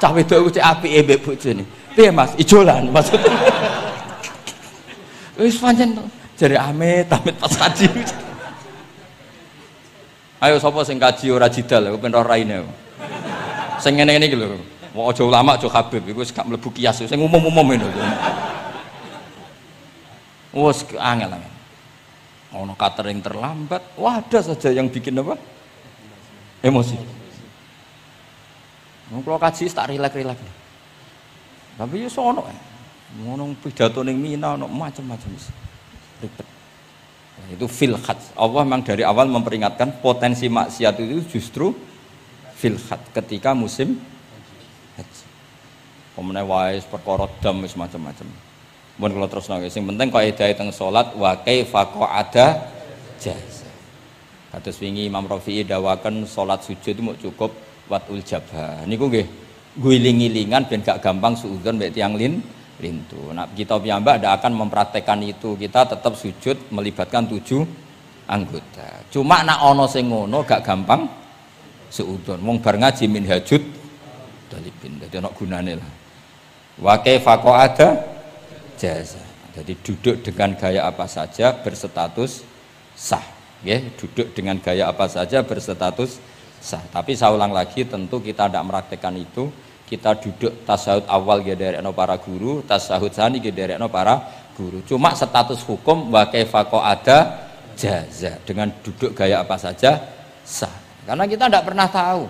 Cah wedok ku cek apike mbek bojone. Piye Mas, ijolan maksudnya. Wis pancen jare amit pas kaji. Ayo sapa sing kaji ora jidal, aku pengen roh raine. Sing ngene-ngene iki lho. Wong aja ulama aja Habib, iku wis gak mlebu kias, sing umum-umum ngono. Wes angel. Ono catering terlambat, wah ada saja yang bikin apa? Emosi. Wong kula kaji tak rilek-rilek. Tapi yo sono. Ngono pidato ning Mina ono macam-macam wis. Ribet. Itu fil hajj. Allah memang dari awal memperingatkan potensi maksiat itu justru fil hajj ketika musim haji. Pemene wae perkara dam wis macam-macam. Mun kula terusno sing penting kaidah teng salat wa kaifa qa'ada jaz. Kados wingi Imam Rafi'i dawaken salat sujud itu mau cukup watul jabah. Niku nggih guling-gilingan ben gak gampang suudzon mbek tiyang lintu. Nah, kita piyambak tidak akan mempraktekkan itu. Kita tetap sujud melibatkan 7 anggota. Cuma nak ana sing ngono gak gampang seudon. Wong bar ngaji minhajud talibin. Dadi ana gunane lah. Wa kaifa qa'ada jaza. Jadi duduk dengan gaya apa saja berstatus sah. Ya, duduk dengan gaya apa saja berstatus sah. Tapi saya ulang lagi, tentu kita tidak meraktekkan itu. Kita duduk tasahud awal gederekno para guru, tasahud tsani gederekno para guru. Cuma status hukum wa kaifa qa'ada jaza, dengan duduk gaya apa saja sah. Karena kita tidak pernah tahu.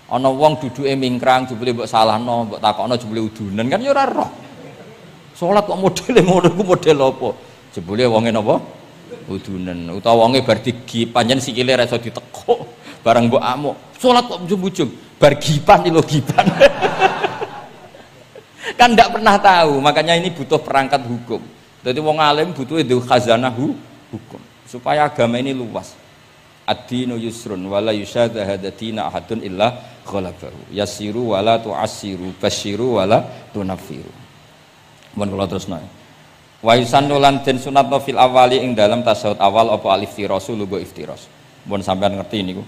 Ana wong duduke mingkrang jebule mbok salahno, mbok takokno jebule udunen kan ya ora roh. Salat kok modele ngono iku model apa? Jebule wonge napa? Udunen. Utawa wonge bar digi panjen sikile ra iso ditekuk. Barang mbok amuk. Salat kok ujug-ujug bar gipan lho gipan. Kan tidak pernah tahu, makanya ini butuh perangkat hukum. Jadi wong alim butuh itu khazanah hukum supaya agama ini luas. Ad-dinu yusrun wala yusyadha hadatina ahadun illa ghalabahu. Yasiru wala tu'assiru basyiru wala tunaffiru. Mun kula terusno. Wa yusannu lan den sunatno fil awali ing dalam tasawuf awal apa alif tirasu lugo iftiras. Mun sampean ngerti niku.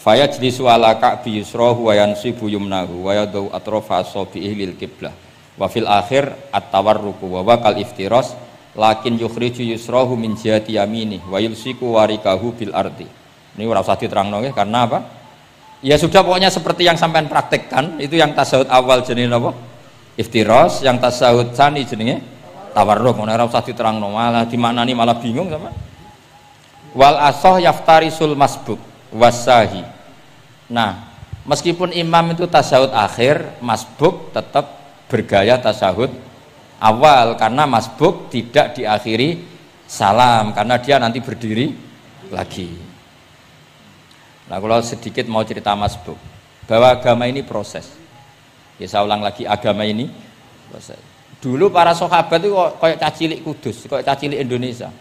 Fayajlisu ala ka'bi yusrahu wa yansibu yumnahu wa yadu atrafa asabihi lil qiblah. Wa fil akhir at-tawarruku wa kal iftiras lakin yukhriju yusrahu min jihati yamini wa yulsiku warikahu bil ardi. Ini ora usah diterangno nggih karena apa? Ya sudah pokoknya seperti yang sampean praktekkan, itu yang tasawuf awal jenenge napa? Iftiras, yang tasawuf tsani jenenge tawarruk. Ora usah diterangno, malah dimaknani malah bingung sama. Wal asah yaftarisul masbuk wasahi. Nah, meskipun imam itu tasahud akhir, masbuk tetap bergaya tasahud awal karena masbuk tidak diakhiri salam karena dia nanti berdiri lagi. Nah, kalau sedikit mau cerita masbuk bahwa agama ini proses. Ya saya ulang lagi, agama ini proses. Dulu para sahabat itu kayak cacilik Kudus, kayak cacilik Indonesia.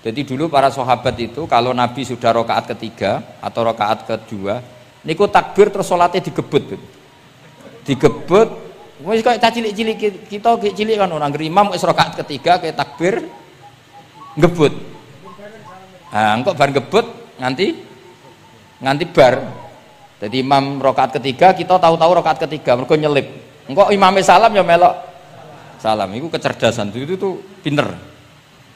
Jadi dulu para sahabat itu kalau Nabi sudah rakaat ketiga atau rakaat kedua, niku takbir terus sholatnya digebut. Digebut, wis kayak cilik-cilik kita cilik kan orang imam wis rakaat ketiga kayak takbir ngebut. Nah, engko bar ngebut nganti bar. Jadi imam rakaat ketiga kita tahu-tahu rakaat ketiga mergo nyelip. Engko imame salam ya melok salam. Iku kecerdasan itu tuh pinter.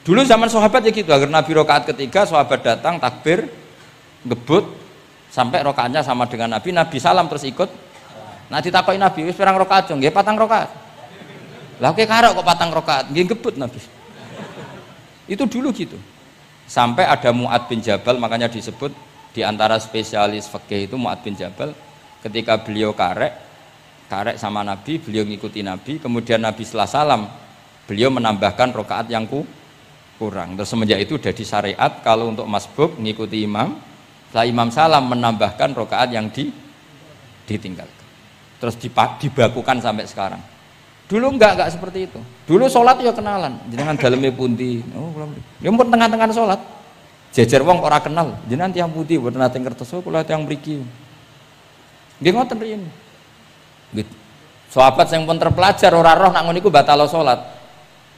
Dulu zaman sahabat ya gitu, agar Nabi rakaat ketiga sahabat datang takbir ngebut sampai rakaatnya sama dengan Nabi, Nabi salam terus ikut. Nah ditakoki Nabi, wis pirang rakaat jo? Nggih 4 rakaat. Lah oke karo kok 4 rakaat, nggih ngebut Nabi. Itu dulu gitu. Sampai ada Mu'ad bin Jabal, makanya disebut di antara spesialis fikih itu Mu'ad bin Jabal, ketika beliau karek sama Nabi, beliau ngikuti Nabi, kemudian Nabi setelah salam, beliau menambahkan rakaat yang kurang. Terus semenjak itu udah di syariat kalau untuk masbuk ngikuti imam, setelah imam salam menambahkan rakaat yang ditinggalkan. Terus dibakukan sampai sekarang. Dulu enggak seperti itu. Dulu sholat ya kenalan, jenengan daleme pundi. Oh, ya pun tengah-tengah sholat. Jejer wong ora kenal, jenengan tiyang pundi mboten nate ngertos kula tiyang mriki. Nggih ngoten riyen. Nggih. Sahabat sing pun terpelajar ora roh nak ngono iku batal sholat.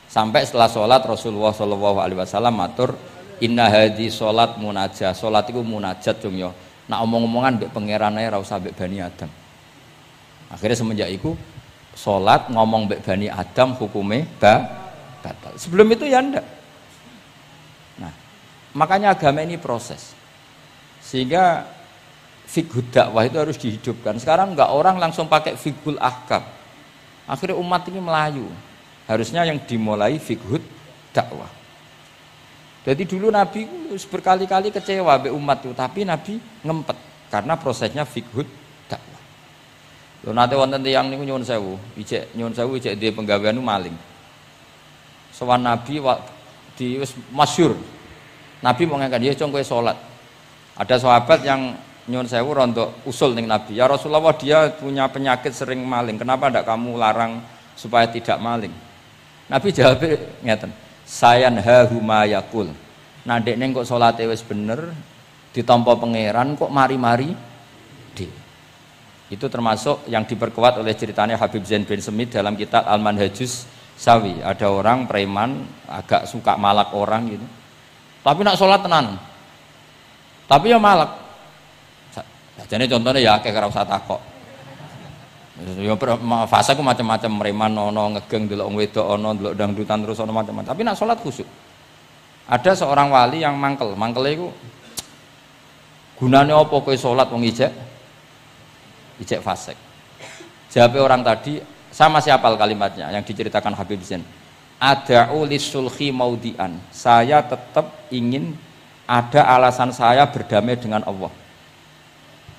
Sampai setelah sholat Rasulullah SAW matur inna hadhi sholat munajah. Sholat itu munajat dong yo. Nak omong-omongan mbek pangerane ra usah mbek Bani Adam. Akhirnya semenjak itu sholat ngomong mbek Bani Adam hukume batal. Sebelum itu ya ndak. Nah, makanya agama ini proses. Sehingga fiqhud dakwah itu harus dihidupkan. Sekarang enggak orang langsung pakai fiqhul ahkam. Akhirnya umat ini melayu. Harusnya yang dimulai fiqhud dakwah. Jadi dulu Nabi berkali-kali kecewa be umat itu, tapi Nabi ngempet karena prosesnya fiqhud dakwah. Lho nate wonten tiyang niku nyuwun sewu, ijek dhewe penggawean maling. Sowan Nabi di wis masyhur. Nabi mau ngangkat dia cong kowe salat. Ada sahabat yang nyuwun sewu rontok usul ning Nabi. Ya Rasulullah dia punya penyakit sering maling. Kenapa ndak kamu larang supaya tidak maling? Nabi jawab ngeten, sayanhahu ma yaqul. Nah dekne kok salate wis bener, ditampa pangeran kok mari-mari di. Itu termasuk yang diperkuat oleh ceritanya Habib Zain bin Semit dalam kitab Al-Manhajus Sawi. Ada orang preman agak suka malak orang gitu. Tapi nak salat tenan. Tapi ya malek. Jadi contohnya ya akeh ora usah takok. Ya fase ku macam-macam, mereman ono, ngegeng delok wong wedok ono, delok dangdutan terus ono macam-macam. Tapi nak salat khusyuk. Ada seorang wali yang mangkele iku gunane apa kowe salat wong ijek fasik. Jawab orang tadi, sama siapa kalimatnya yang diceritakan Habib Zain. Ada'u lisulhi maudian. Saya tetap ingin ada alasan saya berdamai dengan Allah.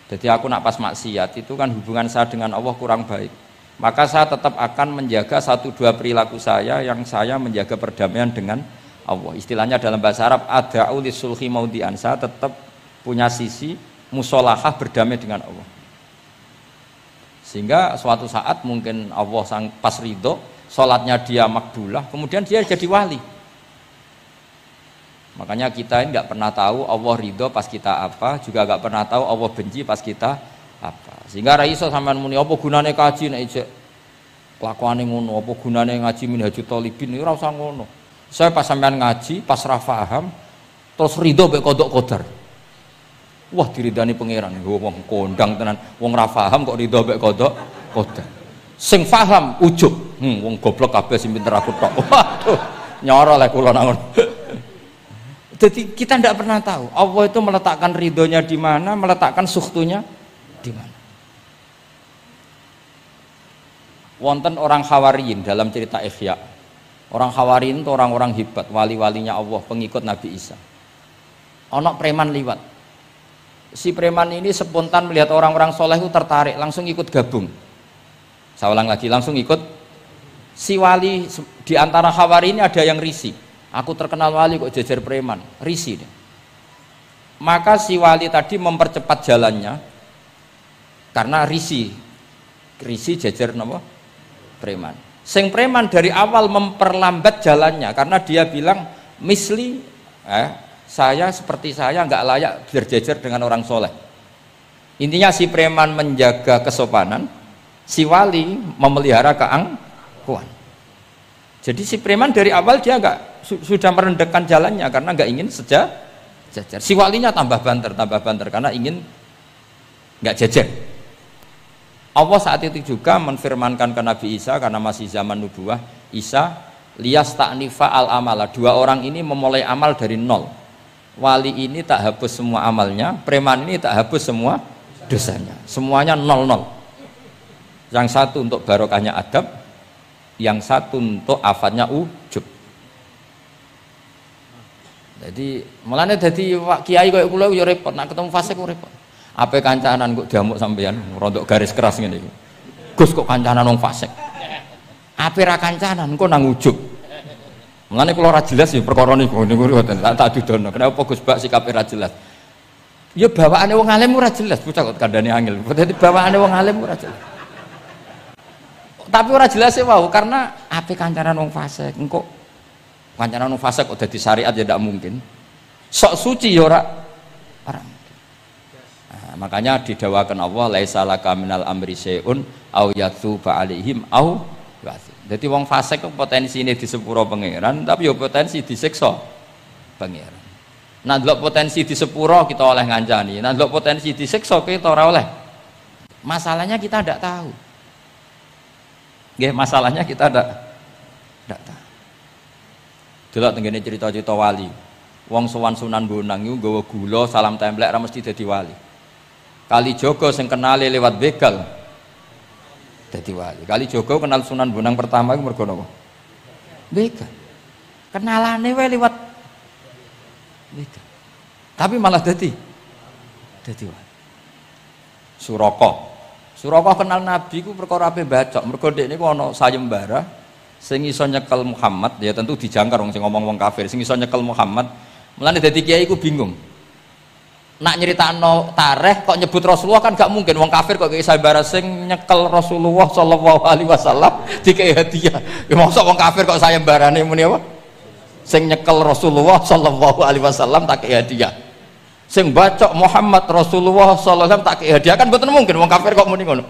Jadi aku nak pas maksiat itu kan hubungan saya dengan Allah kurang baik. Maka saya tetap akan menjaga 1-2 perilaku saya yang saya menjaga perdamaian dengan Allah. Istilahnya dalam bahasa Arab ada'u lisulhi maudian. Saya tetap punya sisi musolahah berdamai dengan Allah. Sehingga suatu saat mungkin Allah sang pas ridho, sholatnya dia makbulah, kemudian dia jadi wali. Makanya kita ini nggak pernah tahu Allah ridho pas kita apa, juga nggak pernah tahu Allah benci pas kita apa. Sehingga raiso sampean muni apa gunane kaji nek ijek kelakuane ngono, apa gunane ngaji Minhajul Thalibin iki ora usah ngono. Saya pas sampean ngaji, pas ra paham, terus ridho mek kodok kodar. Wah diridani pangeran, wong kondang tenan, wong ra paham kok ridho mek kodok kodar. Sing paham ujug, wong goblok kabeh sing pinter aku tok. Waduh, nyoro lek kula nang. Jadi kita tidak pernah tahu Allah itu meletakkan ridhonya di mana, meletakkan sukhtunya di mana. Wonten orang Hawariyin dalam cerita Ihya. Orang Hawariyin itu orang-orang hebat, wali-walinya Allah, pengikut Nabi Isa. Ono preman liwat. Si preman ini spontan melihat orang-orang soleh itu tertarik, langsung ikut gabung. Saya ulang lagi, langsung ikut. Si wali di antara Hawariyin ini ada yang risih. Aku terkenal wali kok jejer preman, risih deh. Maka si wali tadi mempercepat jalannya karena risih jejer nama preman. Sing preman dari awal memperlambat jalannya karena dia bilang misli saya seperti saya nggak layak berjejer dengan orang soleh. Intinya si preman menjaga kesopanan, si wali memelihara keangkuhan. Jadi si preman dari awal dia nggak sudah merendahkan jalannya karena nggak ingin sejajar. Si walinya tambah banter karena ingin nggak jejer. Allah saat itu juga menfirmankan ke Nabi Isa karena masih zaman nubuah, Isa liyas ta'nifa al amala. 2 orang ini memulai amal dari nol. Wali ini tak hapus semua amalnya, preman ini tak hapus semua dosanya. Semuanya 0-0. Yang satu untuk barokahnya adab, yang satu untuk afatnya ujub. Jadi mulane dadi kiai koyo kula yo repot, nak ketemu fase kok repot. Ape kancanan kok diamuk sampean rontok garis keras ngene iki. Gus kok kancanan wong fasik. Ape ra kancanan kok nang ujug. Mulane kula ora jelas ya perkara niku ngoten tak dudono. Kenapa Gus Bak sikape ra jelas? Ya bawaane wong alim ora jelas, bocah kok kandhane angel. Dadi bawaane wong alim ora jelas. Tapi ora jelas e wau karena ape kancanan wong fasik. Engko kancanan wong fasik kok dadi syariat ya ndak mungkin. Sok suci ya ora makanya didawakan Allah laisa laka minal amri syai'un au yatuba alaihim au ya'dzib. Dadi wong fasik kok potensine disepuro pangeran tapi ya potensi disiksa pangeran. Nah ndelok potensi disepuro kita oleh ngancani, nah ndelok potensi disiksa kita ora oleh. Masalahnya kita ndak tahu. Nggih, masalahnya kita ndak tahu. Delok tengene cerita-cerita wali. Wong sowan Sunan Bonang iku nggawa gula salam templek ra mesti dadi wali. Kali Jogo sing kenali lewat begal dadi wali. Kali Jogo kenal Sunan Bonang pertama iku mergo napa? Begal. Kenalane wae lewat begal. Tapi malah dadi wali. Suraka kenal Nabi ku perkara ape bacok. Mergo dekne ku ana sayembara sing iso nyekel Muhammad, ya tentu dijangkar wong sing ngomong wong kafir, sing iso nyekel Muhammad. Mulane dadi kiai ku bingung. Nak nyeritakno tarikh kok nyebut Rasulullah kan gak mungkin wong kafir kok kisah bara sing nyekel Rasulullah sallallahu alaihi wasallam dikei hadiah. Ya mosok wong kafir kok sayembarane muni apa? Sing nyekel Rasulullah sallallahu alaihi wasallam tak kei hadiah. Sing bacok Muhammad Rasulullah sallallahu alaihi wasallam tak kei hadiah kan mboten mungkin wong kafir kok muni ngono.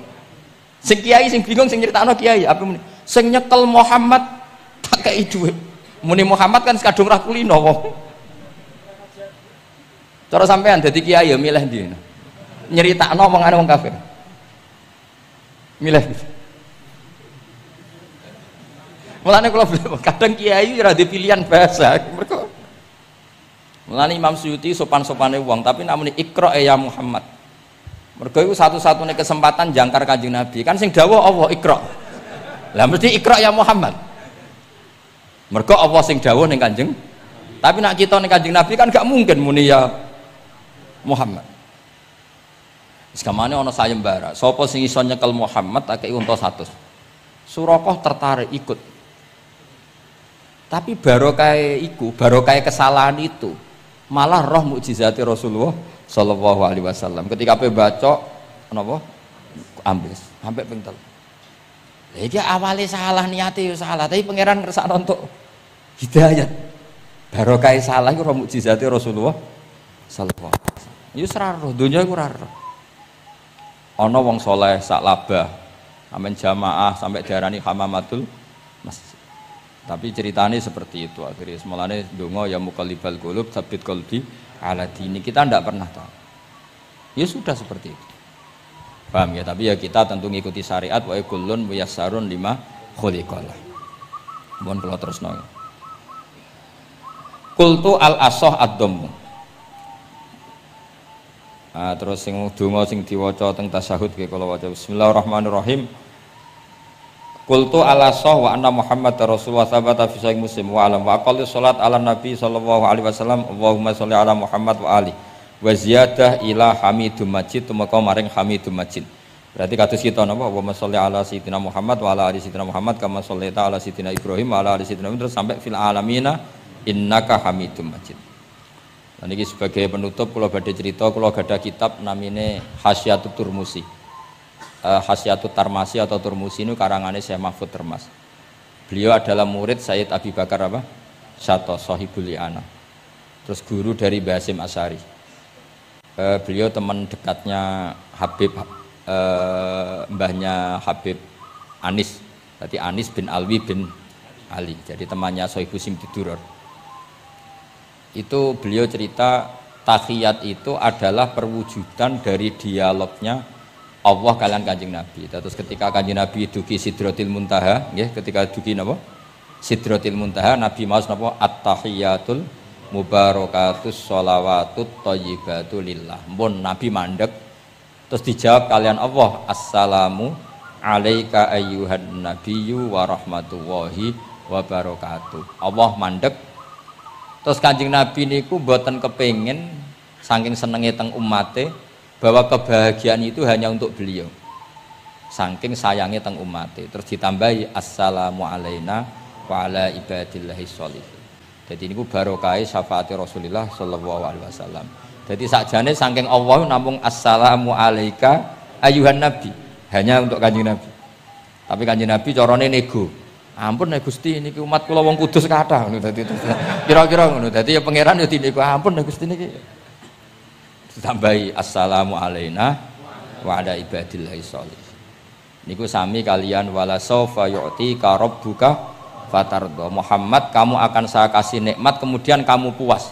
Sing kiai sing bingung sing nyeritakno kiai apa muni? Sing nyekel Muhammad tak kei dhuwit. Muni Muhammad kan kadung ra kulino wong. Cara sampean dadi kiai ya milih ndi? Nyeritakno omongane wong kafir. Milih. Mulane kula kadang kiai ora ada pilihan bahasa. Mergo mulane Imam Suyuti sopan-sopane wong, tapi namune Iqra ya Muhammad. Mergo iku satu-satunya kesempatan jangkar Kanjeng Nabi. Kan sing dawuh Allah Iqra. Lah mesti Iqra ya Muhammad. Mergo Allah sing dawuh ning Kanjeng. Tapi nak kita ning Kanjeng Nabi kan gak mungkin muni ya Muhammad. Sekamane ana sayembara. Sapa sing iso nyekel Muhammad tak kei unta 100. Surakoh tertarik ikut. Tapi barokah iku, barokah kesalahan itu malah roh mukjizati Rasulullah sallallahu alaihi wasallam. Ketika pe baca napa ambles sampai ping 3. Lah iki awale salah niate yo salah, tapi pangeran ngersakno untuk hidayat. Barokah salah iku roh mukjizati Rasulullah sallallahu alaihi wasallam. Yo ora roh, donya iku ora roh. Ana wong saleh sak labah, amen jamaah sampai diarani hamamatul masjid. Tapi ceritanya seperti itu akhirnya semalane donga ya muqallibal qulub tsabbit qalbi ala dini. Kita tidak pernah tahu. Ya sudah seperti itu. Paham ya? Tapi ya kita tentu ngikuti syariat wa kullun muyassarun lima khuliqalah. Mohon kula terusno. Qultu al asah ad-dhammu. Terus sing donga sing diwaca teng tasyahud nggih kula waca bismillahirrahmanirrahim. Qultu ala sah wa anna Muhammad Rasulullah sabata fi sahih Muslim wa alam wa aqalli salat ala nabi sallallahu alaihi wasallam Allahumma sholli ala Muhammad wa ali wa ziyadah ila hamidum majid tumeka maring hamidum majid. Berarti kados kita napa Allahumma sholli ala sayyidina Muhammad wa ala ali sayyidina Muhammad kama shollaita ala sayyidina Ibrahim wa ala ali sayyidina terus sampai fil alamina innaka hamidum majid. Dan ini sebagai penutup kula badhe cerita kula gadah kitab namine Hasyatut Turmusi. Hasyatut Tarmasi atau Turmusi ini karangannya Syekh Mahfud Termas. Beliau adalah murid Sayyid Abi Bakar apa? Syato Sohibul Li'ana. Terus guru dari Basim Asyari. Beliau teman dekatnya Habib, mbahnya Habib Anis. Berarti Anis bin Alwi bin Ali. Jadi temannya Sohibul Simtiduror. Itu beliau cerita tahiyat itu adalah perwujudan dari dialognya Allah kalian Kanjeng Nabi. Terus ketika Kanjeng Nabi dugi Sidratil Muntaha, nggih, ketika dugi napa? Sidratil Muntaha, Nabi maos napa? At-tahiyatul mubarakatus sholawatut thayyibatu lillah. Mun Nabi mandek terus dijawab kalian Allah, Assalamu alayka ayyuhan nabiyyu wa rahmatullahi wa barakatuh. Allah mandek. Terus Kanjeng Nabi niku mboten kepengin saking senenge teng umate bahwa kebahagiaan itu hanya untuk beliau. Saking sayangnya teng umate. Terus ditambahi assalamu alaina wa ala ibadillahi sholihin. Jadi ini barokah syafaati Rasulullah sallallahu alaihi wasallam. Jadi sakjane saking Allah namung assalamu alaika ayuhan nabi, hanya untuk Kanjeng Nabi. Tapi Kanjeng Nabi carane nego. Ampun nek Gusti niki umat kula wong kudus kathah ngono dadi kira-kira ngono. Dadi ya pangeran ya dinego ampun nek Gusti niki. Ditambahi assalamu alaina wa ala ibadillahi sholihin. Niku sami kalian wala saufa yu'tika rabbuka fatardo. Muhammad, kamu akan saya kasih nikmat kemudian kamu puas.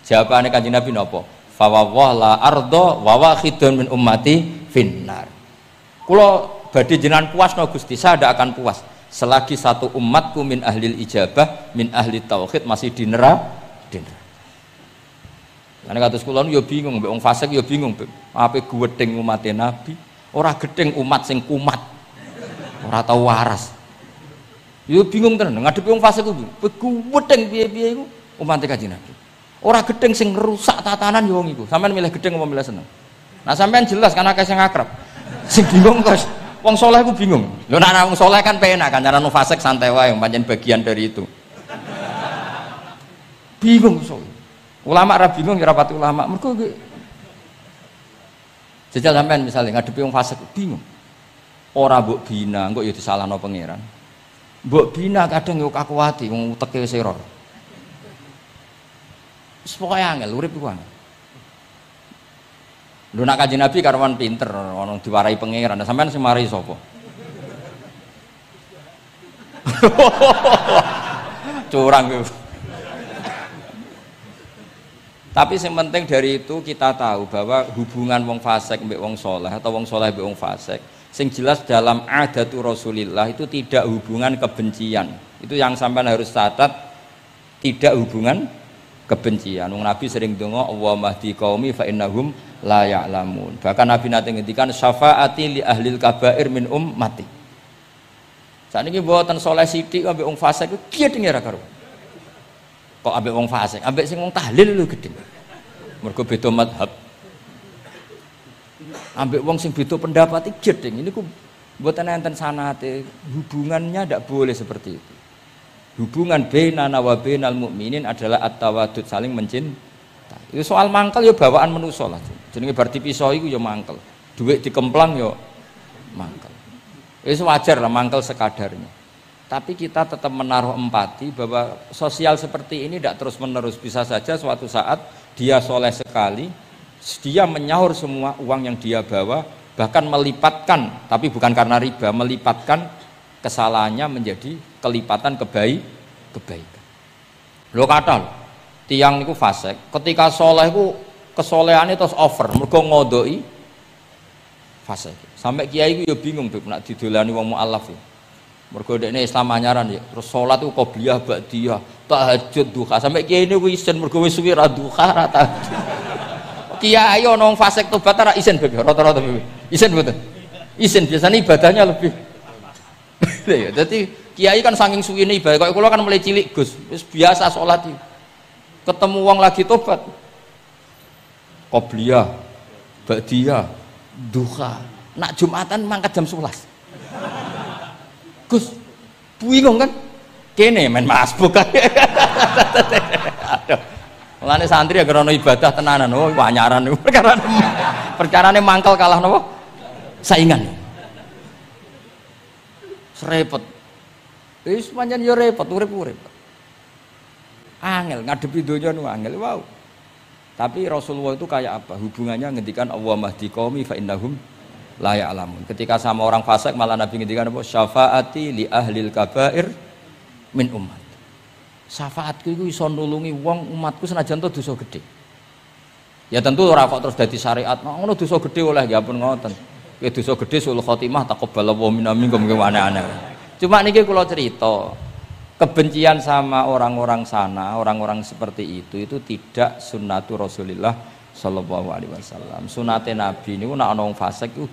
Jawabannya Kanjeng Nabi napa? Fa wallahi la ardo wa wahidun min ummati finnar. Kula badhe jenengan puas no Gusti, saya tidak akan puas selagi satu umatku min ahlil ijabah, min ahli tauhid masih di neraka. Lan kados kula yo bingung, mbek wong fasik yo bingung, ape gedeng umat Nabi, ora gedeng umat sing kumat. Ora tau waras. Yo bingung tenan ngadepi wong fasik ku. Gedeng piye-piye iku umat Kanjeng Nabi. Ora gedeng sing ngerusak tatanan yo wong iku. Sampeyan milih gedeng apa milih seneng? Nah sampeyan jelas kan akeh sing akrab. Sing bingung kok wong saleh ku bingung. Lho nek wong saleh kan penak kan cara wong fasik santai wae pancen bagian dari itu. Bingung so. Ulama ra bingung ya rapati ulama. Mergo jajal sampean misalnya ngadepi wong fasik bingung. Ora mbok bina, engko ya disalahno pangeran. Mbok bina kadang yo kakuwati wong uteke wis error. Wis pokoke angel urip iku angel. Lho nak Kanjeng Nabi karwan pinter, ono diwarai pangeran. Sampean sing mari sapa? Curang ku. Tapi yang penting dari itu kita tahu bahwa hubungan wong fasik mbek wong soleh atau wong soleh mbek wong fasik, sing jelas dalam adatu Rasulillah itu tidak hubungan kebencian. Itu yang sampean harus catat, tidak hubungan kebencian. Wong Nabi sering donga Allahumma hdi qaumi fa innahum la ya'lamun. Bahkan Nabi nate ngendikan syafaati li ahlil kabair min ummati. Sakniki mboten soleh sithik ambek wong fasik ku gedhe ra karo. Kok ambek wong fasik, ambek sing wong tahlil lho gedhe. Mergo beda mazhab. Ambek wong sing beda pendapat iki gedhe. Ini ku mboten enten sanate, hubungannya ndak boleh seperti itu. Hubungan bainana wa bainal mukminin adalah at-tawaddud, saling mencintai. Itu soal mangkel ya bawaan manusa lah. Jenenge bar dipisah iku ya mangkel. Dhuwit dikemplang ya mangkel. Itu wajar lah mangkel sekadarnya. Tapi kita tetap menaruh empati bahwa sosial seperti ini tidak terus-menerus. Bisa saja suatu saat dia soleh sekali, dia menyaur semua uang yang dia bawa, bahkan melipatkan, tapi bukan karena riba, melipatkan kesalahannya menjadi kelipatan kebaikan. Lo kata tiang niku fasik, ketika soleh ku kesolehannya terus over, mergo ngodoi fasik. Sampai kiai ku ya bingung tuh nak didolani wong mualaf ya. Mergo dekne Islam anyaran ya, terus salat ku qobliyah ba'diyah, tahajud duha. Sampai kiai ini wis isen mergo wis suwi ra duha ra tahajud. Kiai ana wong fasik tobat ra isen bebe, rata-rata bebe. Isen mboten? Isen biasanya ibadahnya lebih. Ya, jadi kiai kan saking suwine ibadah, kok kula kan mulai cilik Gus, wis biasa salat iki. Ketemu wong lagi tobat. Qobliyah, ba'diyah, duha. Nak Jumatan mangkat jam 11. Gus, bingung kan? Kene main masbuk kan? Aduh, mulane santri ya karena ibadah tenanan, oh panyaran niku perkarane mangkel kalah napa? Saingan. Repot. Wis pancen yo repot, urip-urip. Angel ngadepi donya nu angel, wow. Tapi Rasulullah itu kayak apa? Hubungannya ngendikan Allahumma hdi qaumi fa innahum la ya'lamun. Ketika sama orang fasik malah Nabi ngendikan apa? Syafaati li ahlil kabair min ummat. Syafaatku iku iso nulungi wong umatku senajan to dosa gedhe. Ya tentu ora kok terus dadi syariat. Ngono dosa gedhe oleh ya pun ngoten. Ya dosa gedhe sul khotimah taqabbalallahu minna minkum aneh-aneh. Cuma niki kula cerita, kebencian sama orang-orang sana, orang-orang seperti itu tidak sunnatu Rasulillah sallallahu alaihi wasallam. Sunate Nabi niku nek ana wong fasik iku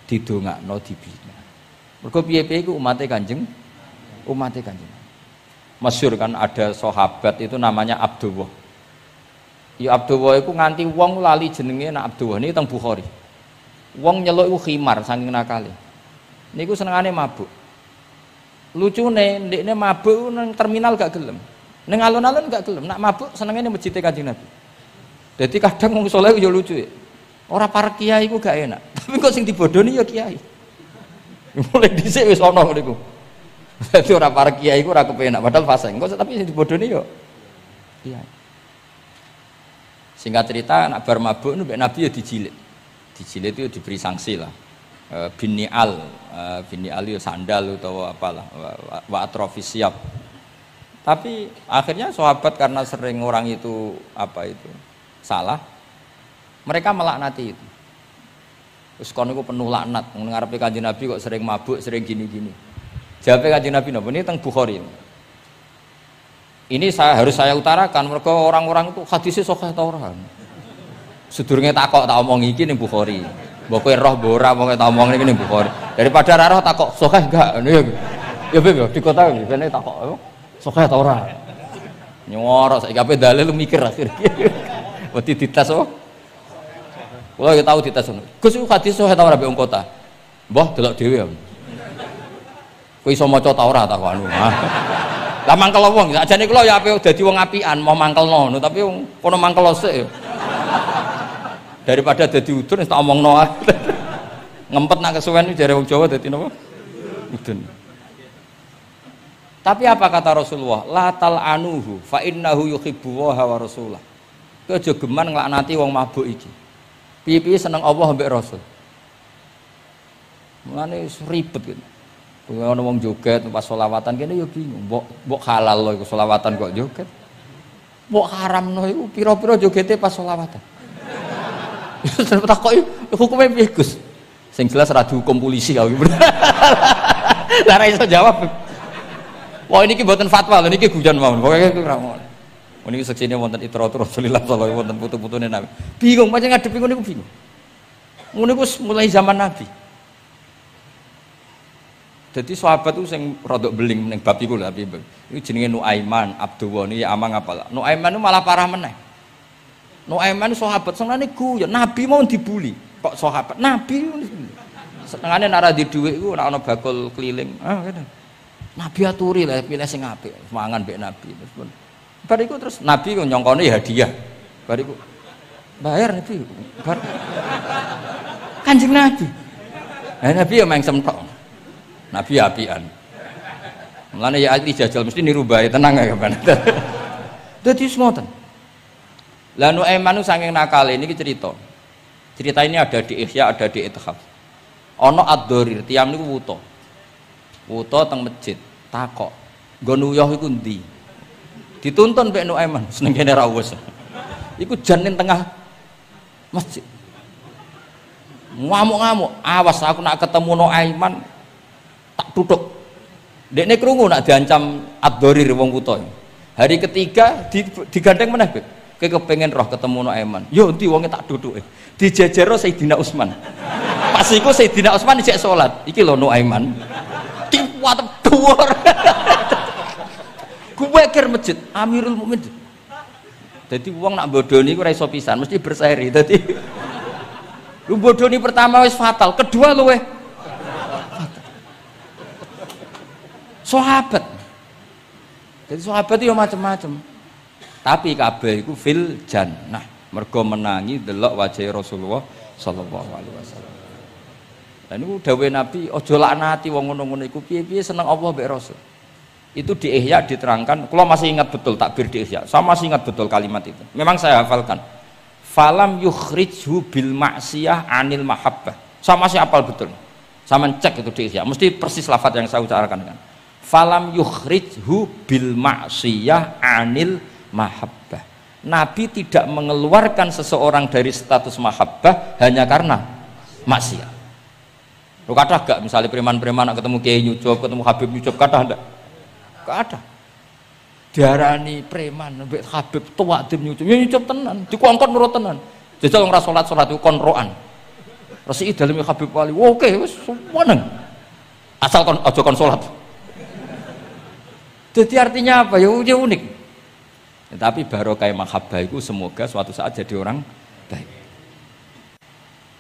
didongakno dibina. Mergo piye-piye iku umate Kanjeng. Masyhur kan ada sahabat itu namanya Abdullah. Ya Abdullah iku nganti wong lali jenenge nek Abdullah niki teng Bukhari. Wong nyeluk iku khimar saking nakale. Niku senengane mabuk. Lucune ndekne mabuk nang terminal gak gelem. Ning alun-alun gak gelem. Nak mabuk senenge ning masjid Kanjeng Nabi. Jadi kadang wong saleh yo lucu ya. Ora para kiai ku gak enak. Tapi kok sing dibodoni ya kiai. Mulai dhisik wis ana niku. Dadi ora para kiai ku ora kepenak padahal fase. Engko tapi sing dibodoni yo kiai. Singkat cerita nak bar mabuk mbek Nabi ya dijilid. Dijilid itu diberi sanksi lah. Binial itu sandal atau apalah wa atrofis siap. Tapi akhirnya sahabat karena sering orang itu salah, mereka melaknati itu. Terus kon niku penuh laknat, ngarepe Kanjeng Nabi kok sering mabuk, sering gini-gini. Jawabe Kanjeng Nabi napa? Ini teng Bukhari. Ini harus saya utarakan mergo orang-orang itu hadisnya sahih ta ora. Sedurunge takok tak omong iki ning Bukhari. Mbok kowe roh mbok ora pokoke tak omong iki ning Bukhari. Daripada ra roh takok sahih enggak. Ya Beb yo di kota iki kene takok sahih ta ora. Nyoro saiki ape dalil mikir akhir. Wedi dites oh. Kula ya tau dites ngono. Gus iku hadis sahih ta ora mbek wong kota. Mbah delok dhewe ya. Kowe iso maca ta ora tak anu. Lah mangkel wong, sakjane kula ya ape dadi wong apian mau mangkelno ngono tapi wong kono mangkel sik ya. Daripada dadi udun wis tak omongno ae. Ngempet nak kesuwen jare wong Jawa dadi napa? Udun. Tapi apa kata Rasulullah? La tal'anuhu fa innahu yuhibbullaha wa rasulah. Kowe aja geman nglaknati wong mabuk iki. Piye-piye seneng Allah mbek Rasul. Mulane ribet gitu. Kowe ana wong joget pas selawatan kene ya bingung. Mbok halal lho iku selawatan kok joget. Mbok haramno iku pira-pira jogete pas selawatan. Terus takoki hukume piye Gus? Sing jelas ora dihukum polisi kau. Lah ra iso jawab. Wah niki mboten fatwa lho niki guyon mawon. Pokoke ora ngono. Niki seksine wonten itratur Rasulullah sallallahu alaihi wonten putu-putune Nabi. Bingung pancen ngadepi ngono niku bingung. Ngono iku mulai zaman Nabi. Jadi sahabat itu sing rodok beling ning bab iku lho Abi. Iku jenenge Nuaiman, Abdullah niki amang apal. Nuaiman itu malah parah meneh. Nuaiman sahabat senengane guyon, Nabi mau dibuli. Kok sahabat Nabi senengane nek ora di dhuwit iku nek ana bakul keliling. Ngene. Nabi aturi lah pilih sing apik, mangan mbek Nabi terus pun. Bar iku terus Nabi kok nyongkone hadiah. Bar iku bayar Nabi. Bar Kanjeng Nabi. Nabi ya mengsem tok. Nabi apian. Mulane ya ahli jajal mesti niru bae tenang ya kan. Dadi semoten. Lah Nuaiman saking nakale niki cerita. Cerita ini ada di Ihya, ada di Ithaf. Ana ad-Dharir, tiyang niku wuta. Wuta teng masjid, takok. Nggon uyah iku ndi? Dituntun mek Nuaiman, seneng kene ra wis. Iku jan ning tengah masjid. Ngamuk-ngamuk, awas aku nak ketemu Nuaiman tak tutuk. Dekne krungu nak diancam ad-Dharir wong wuta. Hari ketiga digandeng meneh, Beb. Kowe kepengin roh ketemu Nuaiman. Yo endi wonge tak duduke. Dijejero Sayyidina Utsman. Pas iku Sayyidina Utsman isih salat. Iki lho Nuaiman. Diwatep dhuwur. Kuwe kir masjid Amirul Mukminin. Dadi wong nak bodoni ku ora iso pisan, mesti berseri. Dadi lu bodoni pertama wis fatal, kedua luweh sahabat. Jadi sahabat itu macam-macam. Tapi kabeh iku fil jannah. Mergo menangi delok wajah Rasulullah sallallahu alaihi wasallam. Lah niku dawuhe Nabi, aja laknati wong ngono-ngono iku piye-piye seneng Allah mbek Rasul. Itu di Ihya diterangkan, kula masih ingat betul takbir di Ihya. Saya masih ingat betul kalimat itu. Memang saya hafalkan. Falam yukhrijhu bil ma'siyah anil mahabbah. Saya masih hafal betul. Saya cek itu di Ihya, mesti persis lafaz yang saya ucapkan kan. Falam yukhrijhu bil ma'siyah anil mahabbah. Nabi tidak mengeluarkan seseorang dari status mahabbah hanya karena maksiat. Lu kata gak misalnya preman-preman ketemu Kiai Nyucup, ketemu Habib Nyucup, kata enggak? Gak ada. Diarani preman, mbek Habib tua tim Nyucup, ya Nyucup tenan, dikongkon nurut tenan. Jajal ora salat iku konroan. Resiki daleme Habib Wali. Oke, wis seneng. Asal kon aja kon salat. Jadi artinya apa? Ya unik. Tapi barokah mahabbah itu semoga suatu saat jadi orang baik.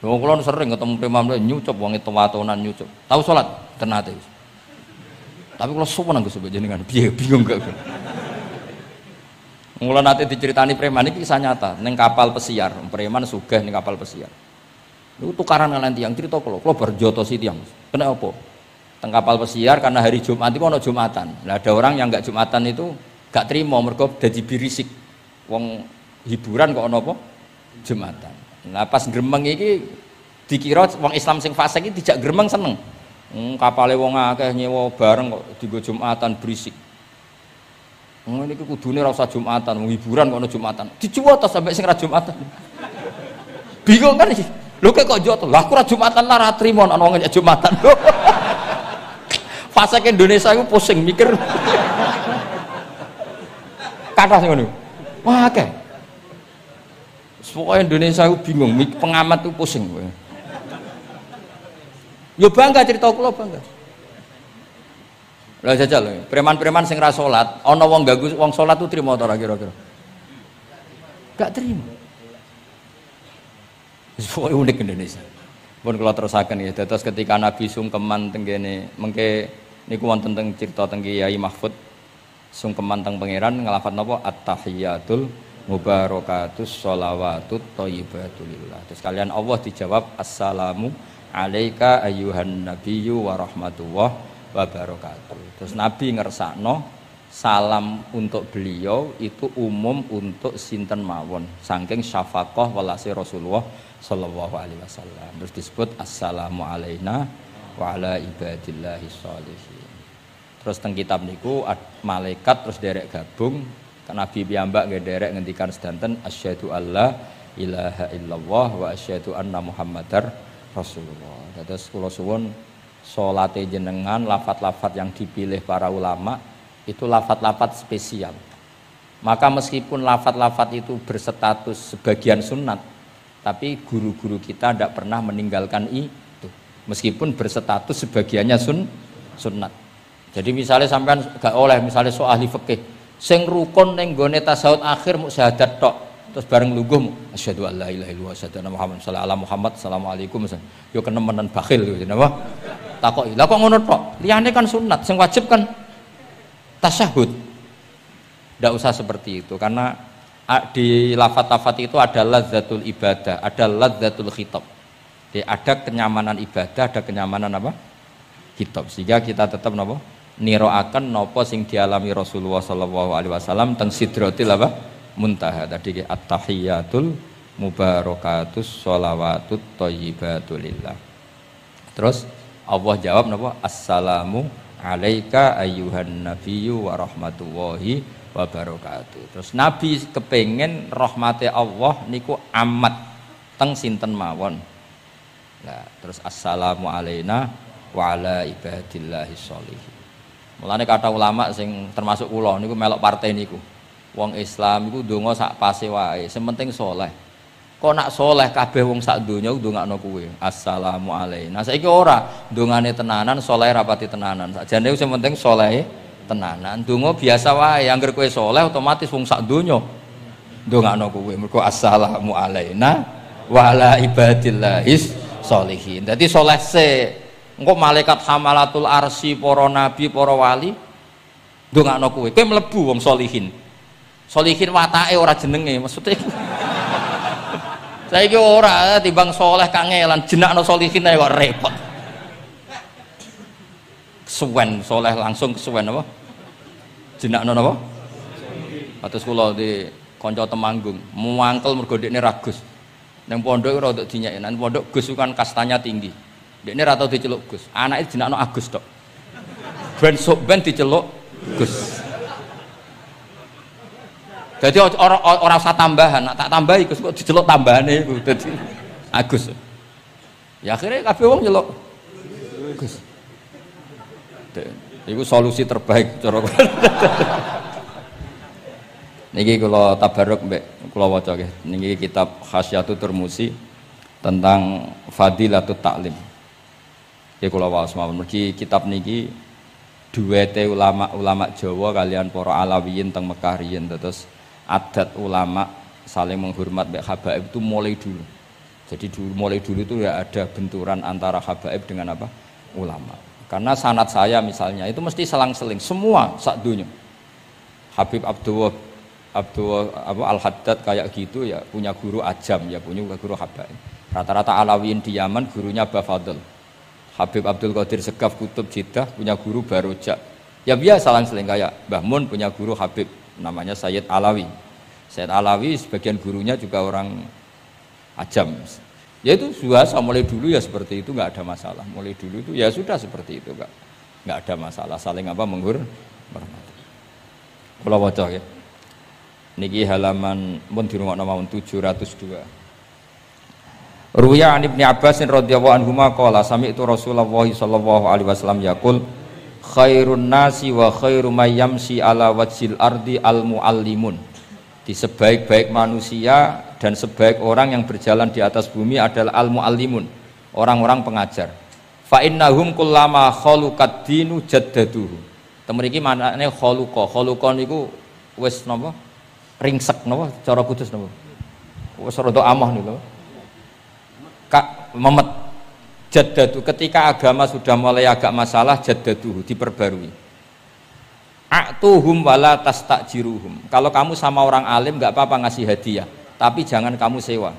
Wong kula sering ketemu preman Nyucup wong tua-tuanan Nyucup. Tahu salat tenate. Tapi kula suwen Gus jenengan piye bingung gak. Mula nate diceritani preman iki kisah nyata ning kapal pesiar. Preman sugih ning kapal pesiar. Niku tukaran kalian tiyang cerita kula berjotosi tiyang. Kena apa? Teng kapal pesiar karena hari Jumat itu ana Jumatan. Lah ada orang yang enggak Jumatan itu gak terima mergo dadi birisik. Wong hiburan kok ana apa? Jumatan. Nah pas gremeng iki dikira wong Islam sing fasik iki dijak gremeng seneng. Kapale wong akeh nyewa bareng kok dienggo Jumatan berisik. Ngene iki kudune ora usah Jumatan, wong hiburan kok ana Jumatan. Dicuwot to sampai sing ra Jumatan. Bingung kan iki. Lho kok joto? Lah aku ra Jumatan lah ra trimo ana wong nyek Jumatan. Fasik Indonesia iku pusing mikir. Kathah sing ngono. Wah akeh. Pokoke Indonesia iku bingung, pengamat itu pusing. Yo bangga cerita kula bangga. Lah jajal, preman-preman sing ra salat, ana wong ganggu wong salat ku trimo ta ora kira-kira? Gak trimo. Wis pokoke unik Indonesia. Pun kula terusaken ya, dados ketika Nabi sungkeman teng kene mengke niku wonten teng cerita teng Kiai Mahfud sungkeman teng pangeran ngelafat napa at-tahiyatul mubarakatus sholawatut thayyibatulillah. Terus kalian Allah dijawab assalamu alaika ayyuhan nabiyyu wa rahmatullah wa barakatuh. Terus Nabi ngersakno salam untuk beliau itu umum untuk sinten mawon saking syafaqah welase Rasulullah sallallahu alaihi wasallam. Terus disebut assalamu alaina wa ala ibadillahi sholihin. Terus teng kitab niku malaikat terus derek gabung Nabi piyambak nggih derek ngendikan sedanten asyhadu alla ilaha illallah wa asyhadu anna muhammadar rasulullah. Dados kula suwun salate jenengan lafat-lafat yang dipilih para ulama itu lafat-lafat spesial. Maka meskipun lafat-lafat itu berstatus sebagian sunat, tapi guru-guru kita tidak pernah meninggalkan itu. Meskipun berstatus sebagiannya sunnat. Jadi misalnya sampean gak oleh misalnya soal ahli fikih sing rukun ning gone tasawuf akhir muk syahadat tok terus bareng lungguh asyhadu alla ilaha illallah asyhadu anna muhammad sallallahu alaihi Muhammad assalamualaikum yo kenemenan bakhil yo napa takoki lha kok ngono tok liyane kan sunat sing wajib kan tasyahud. Tidak usah seperti itu karena di lafaz-lafaz itu ada lazzatul ibadah, ada lazzatul khitab. Jadi ada kenyamanan ibadah, ada kenyamanan apa? Khitab. Sehingga kita tetap napa? Niroaken napa sing dialami Rasulullah sallallahu alaihi wasallam teng sidratil apa? Muntaha. Tadi at-tahiyatul mubarakatus sholawatut thayyibatul lillah. Terus Allah jawab napa? Assalamu alaika ayyuhan nabiyyu wa rahmatullahi wa barakatuh. Terus Nabi kepengen rahmate Allah niku amat teng sinten mawon. Nah, terus assalamu alaina wa ala ibadillahis sholihin. Mulane kata ulama sing termasuk kula niku melok partai niku. Wong Islam iku ndonga sak pase wae, sing penting saleh. Kok nak saleh kabeh wong sak donya ndongakno kuwe. Assalamu alaina. Saiki ora ndongane tenanan, saleh rapati tenanan. Sakjane sing penting saleh tenanan. Ndonga biasa wae, angger kowe saleh otomatis wong sak donya ndongakno kuwe. Mergo assalamu alaina wa ala ibadillahis sholihin. Dadi saleh se engko malaikat hamalatul arsy, para nabi, para wali ndongakno kowe. Kowe mlebu wong sholihin. Sholihin watake ora jenenge, maksudnya saiki ora timbang saleh kangelan jenakno sholihin ae kok repot. Kesuwen saleh langsung kesuwen apa? Jenakno napa? Atus kula di kanca Temanggung, muangkel mergo dekne ragus. Nang pondok ora untuk dinyeki, nang pondok Gus kan kastanya tinggi. Dekne ra tau diceluk Gus. Anake jenakno Agus tok. Ben sok ben diceluk Gus. Jadi orang usah tambahan, nak tak tambahi Gus kok diceluk tambahane iku dadi Agus. Ya akhirnya kabeh wong nyeluk Gus. Iku solusi terbaik cara niki kula tabarruk mbek kula waca nggih. Niki kitab Khasyatul Turmusi tentang Fadilatut Ta'lim. Nggih kula waos mawon mergi kitab niki duwete ulama-ulama Jawa kalian para Alawiyin teng Mekah riyen terus adat ulama saling menghormat mbek habaib itu mulai dulu. Jadi mulai dulu itu ya ada benturan antara habaib dengan apa? Ulama. Karena sanad saya misalnya itu mesti selang-seling semua sak dunya. Habib Abdullah Al-Haddad kayak gitu ya punya guru ajam ya punya guru habaib. Rata-rata Alawiyin di Yaman gurunya Bafadl. Habib Abdul Qadir Segaf Kutub Jeddah punya guru Barojak. Ya biasa selang-seling kayak Mbah Mun punya guru Habib namanya Sayyid Alawi. Sayyid Alawi sebagian gurunya juga orang ajam. Ya itu biasa mulai dulu ya seperti itu nggak ada masalah. Mulai dulu itu ya sudah seperti itu nggak ada masalah saling apa menghormati. Kula waca ya. Niki halaman pun di rumah nomor 702. Ruya an Ibnu Abbas radhiyallahu anhuma qala sami'tu Rasulullah sallallahu alaihi wasallam yaqul khairun nasi wa khairu may yamshi ala wajhil ardi al muallimun. Di sebaik-baik manusia dan sebaik orang yang berjalan di atas bumi adalah al muallimun, orang-orang pengajar. Fa innahum kullama khaluqad dinu jaddaduhu. Temen iki manane khaluqa niku wis napa? Ringsek napa? Cara kudus napa? Wis rada amah niku. Memet jaddadu ketika agama sudah mulai agak masalah jaddaduhu diperbarui. A'tuhum wala tastajiruhum. Kalau kamu sama orang alim enggak apa-apa ngasih hadiah, tapi jangan kamu sewa.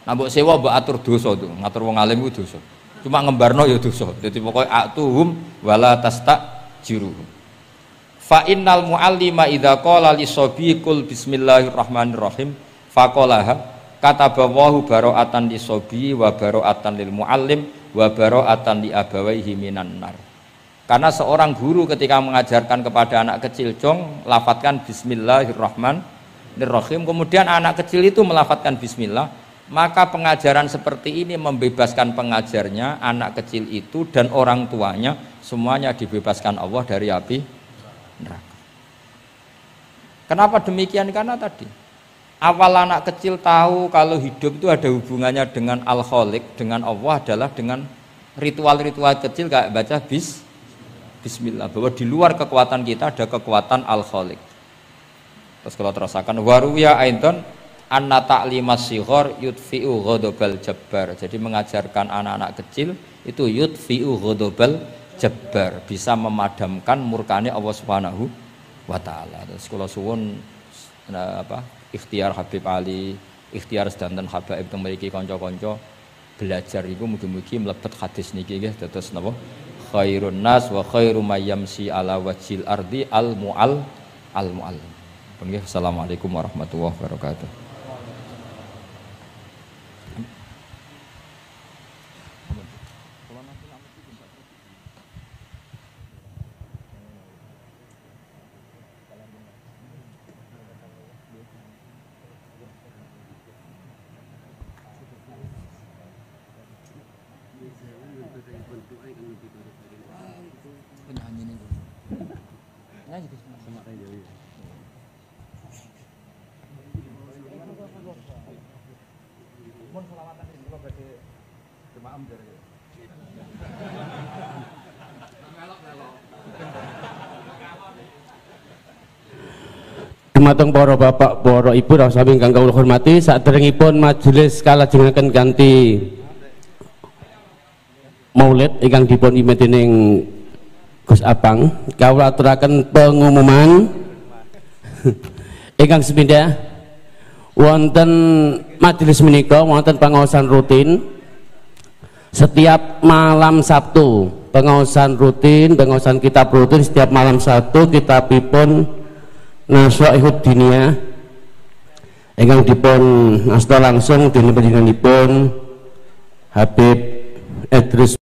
Nah mbok sewa mbok atur dosa tuh, ngatur wong alim itu dosa. Cuma ngembarno ya dosa. Jadi pokoknya a'tuhum wala tastajiruhum. Fa innal muallima idza qala li sabiqul bismillahirrahmanirrahim faqalaha katabawahu bara'atan li sabi wa bara'atan lil muallim wa bara'atan li abawaihi minan nar. Karena seorang guru ketika mengajarkan kepada anak kecil, jong lafadzkan Bismillahirrahmanirrahim, kemudian anak kecil itu melafadzkan Bismillah, maka pengajaran seperti ini membebaskan pengajarnya, anak kecil itu dan orang tuanya, semuanya dibebaskan Allah dari api neraka. Kenapa demikian? Karena tadi awal anak kecil tahu kalau hidup itu ada hubungannya dengan Al-Khaliq, dengan Allah adalah dengan ritual-ritual kecil kayak baca Bismillah, bahwa di luar kekuatan kita ada kekuatan Al-Khaliq. Terus kalau terasakan waruya aidan anna ta'limas shighar yudfi'u ghadabal jabbar. Jadi mengajarkan anak-anak kecil itu yudfi'u ghadabal jabbar, bisa memadamkan murkane Allah Subhanahu wa taala. Terus kalau suwun ikhtiar Habib Ali, ikhtiar sedanten habaib teng mriki kanca-kanca belajar iku mugi-mugi mlebet hadis niki nggih dados napa? Khairun nas wa khairu may yamshi ala wajhil ardi al mu'allim. Assalamualaikum warahmatullahi wabarakatuh. Dumateng para bapak, para ibu, sami ingkang kawula hormati, saderengipun majelis kalajengaken kanthi maulid ingkang dipun imit dening Gus Abang, kawula aturaken pengumuman ingkang sepindah wonten majelis menika wonten pengaosan rutin setiap malam Sabtu, pengaosan kitab rutin setiap malam Sabtu, kitabipun Nasya'ihud Diniyah ingkang dipun asta langsung dening panjenenganipun Habib Idris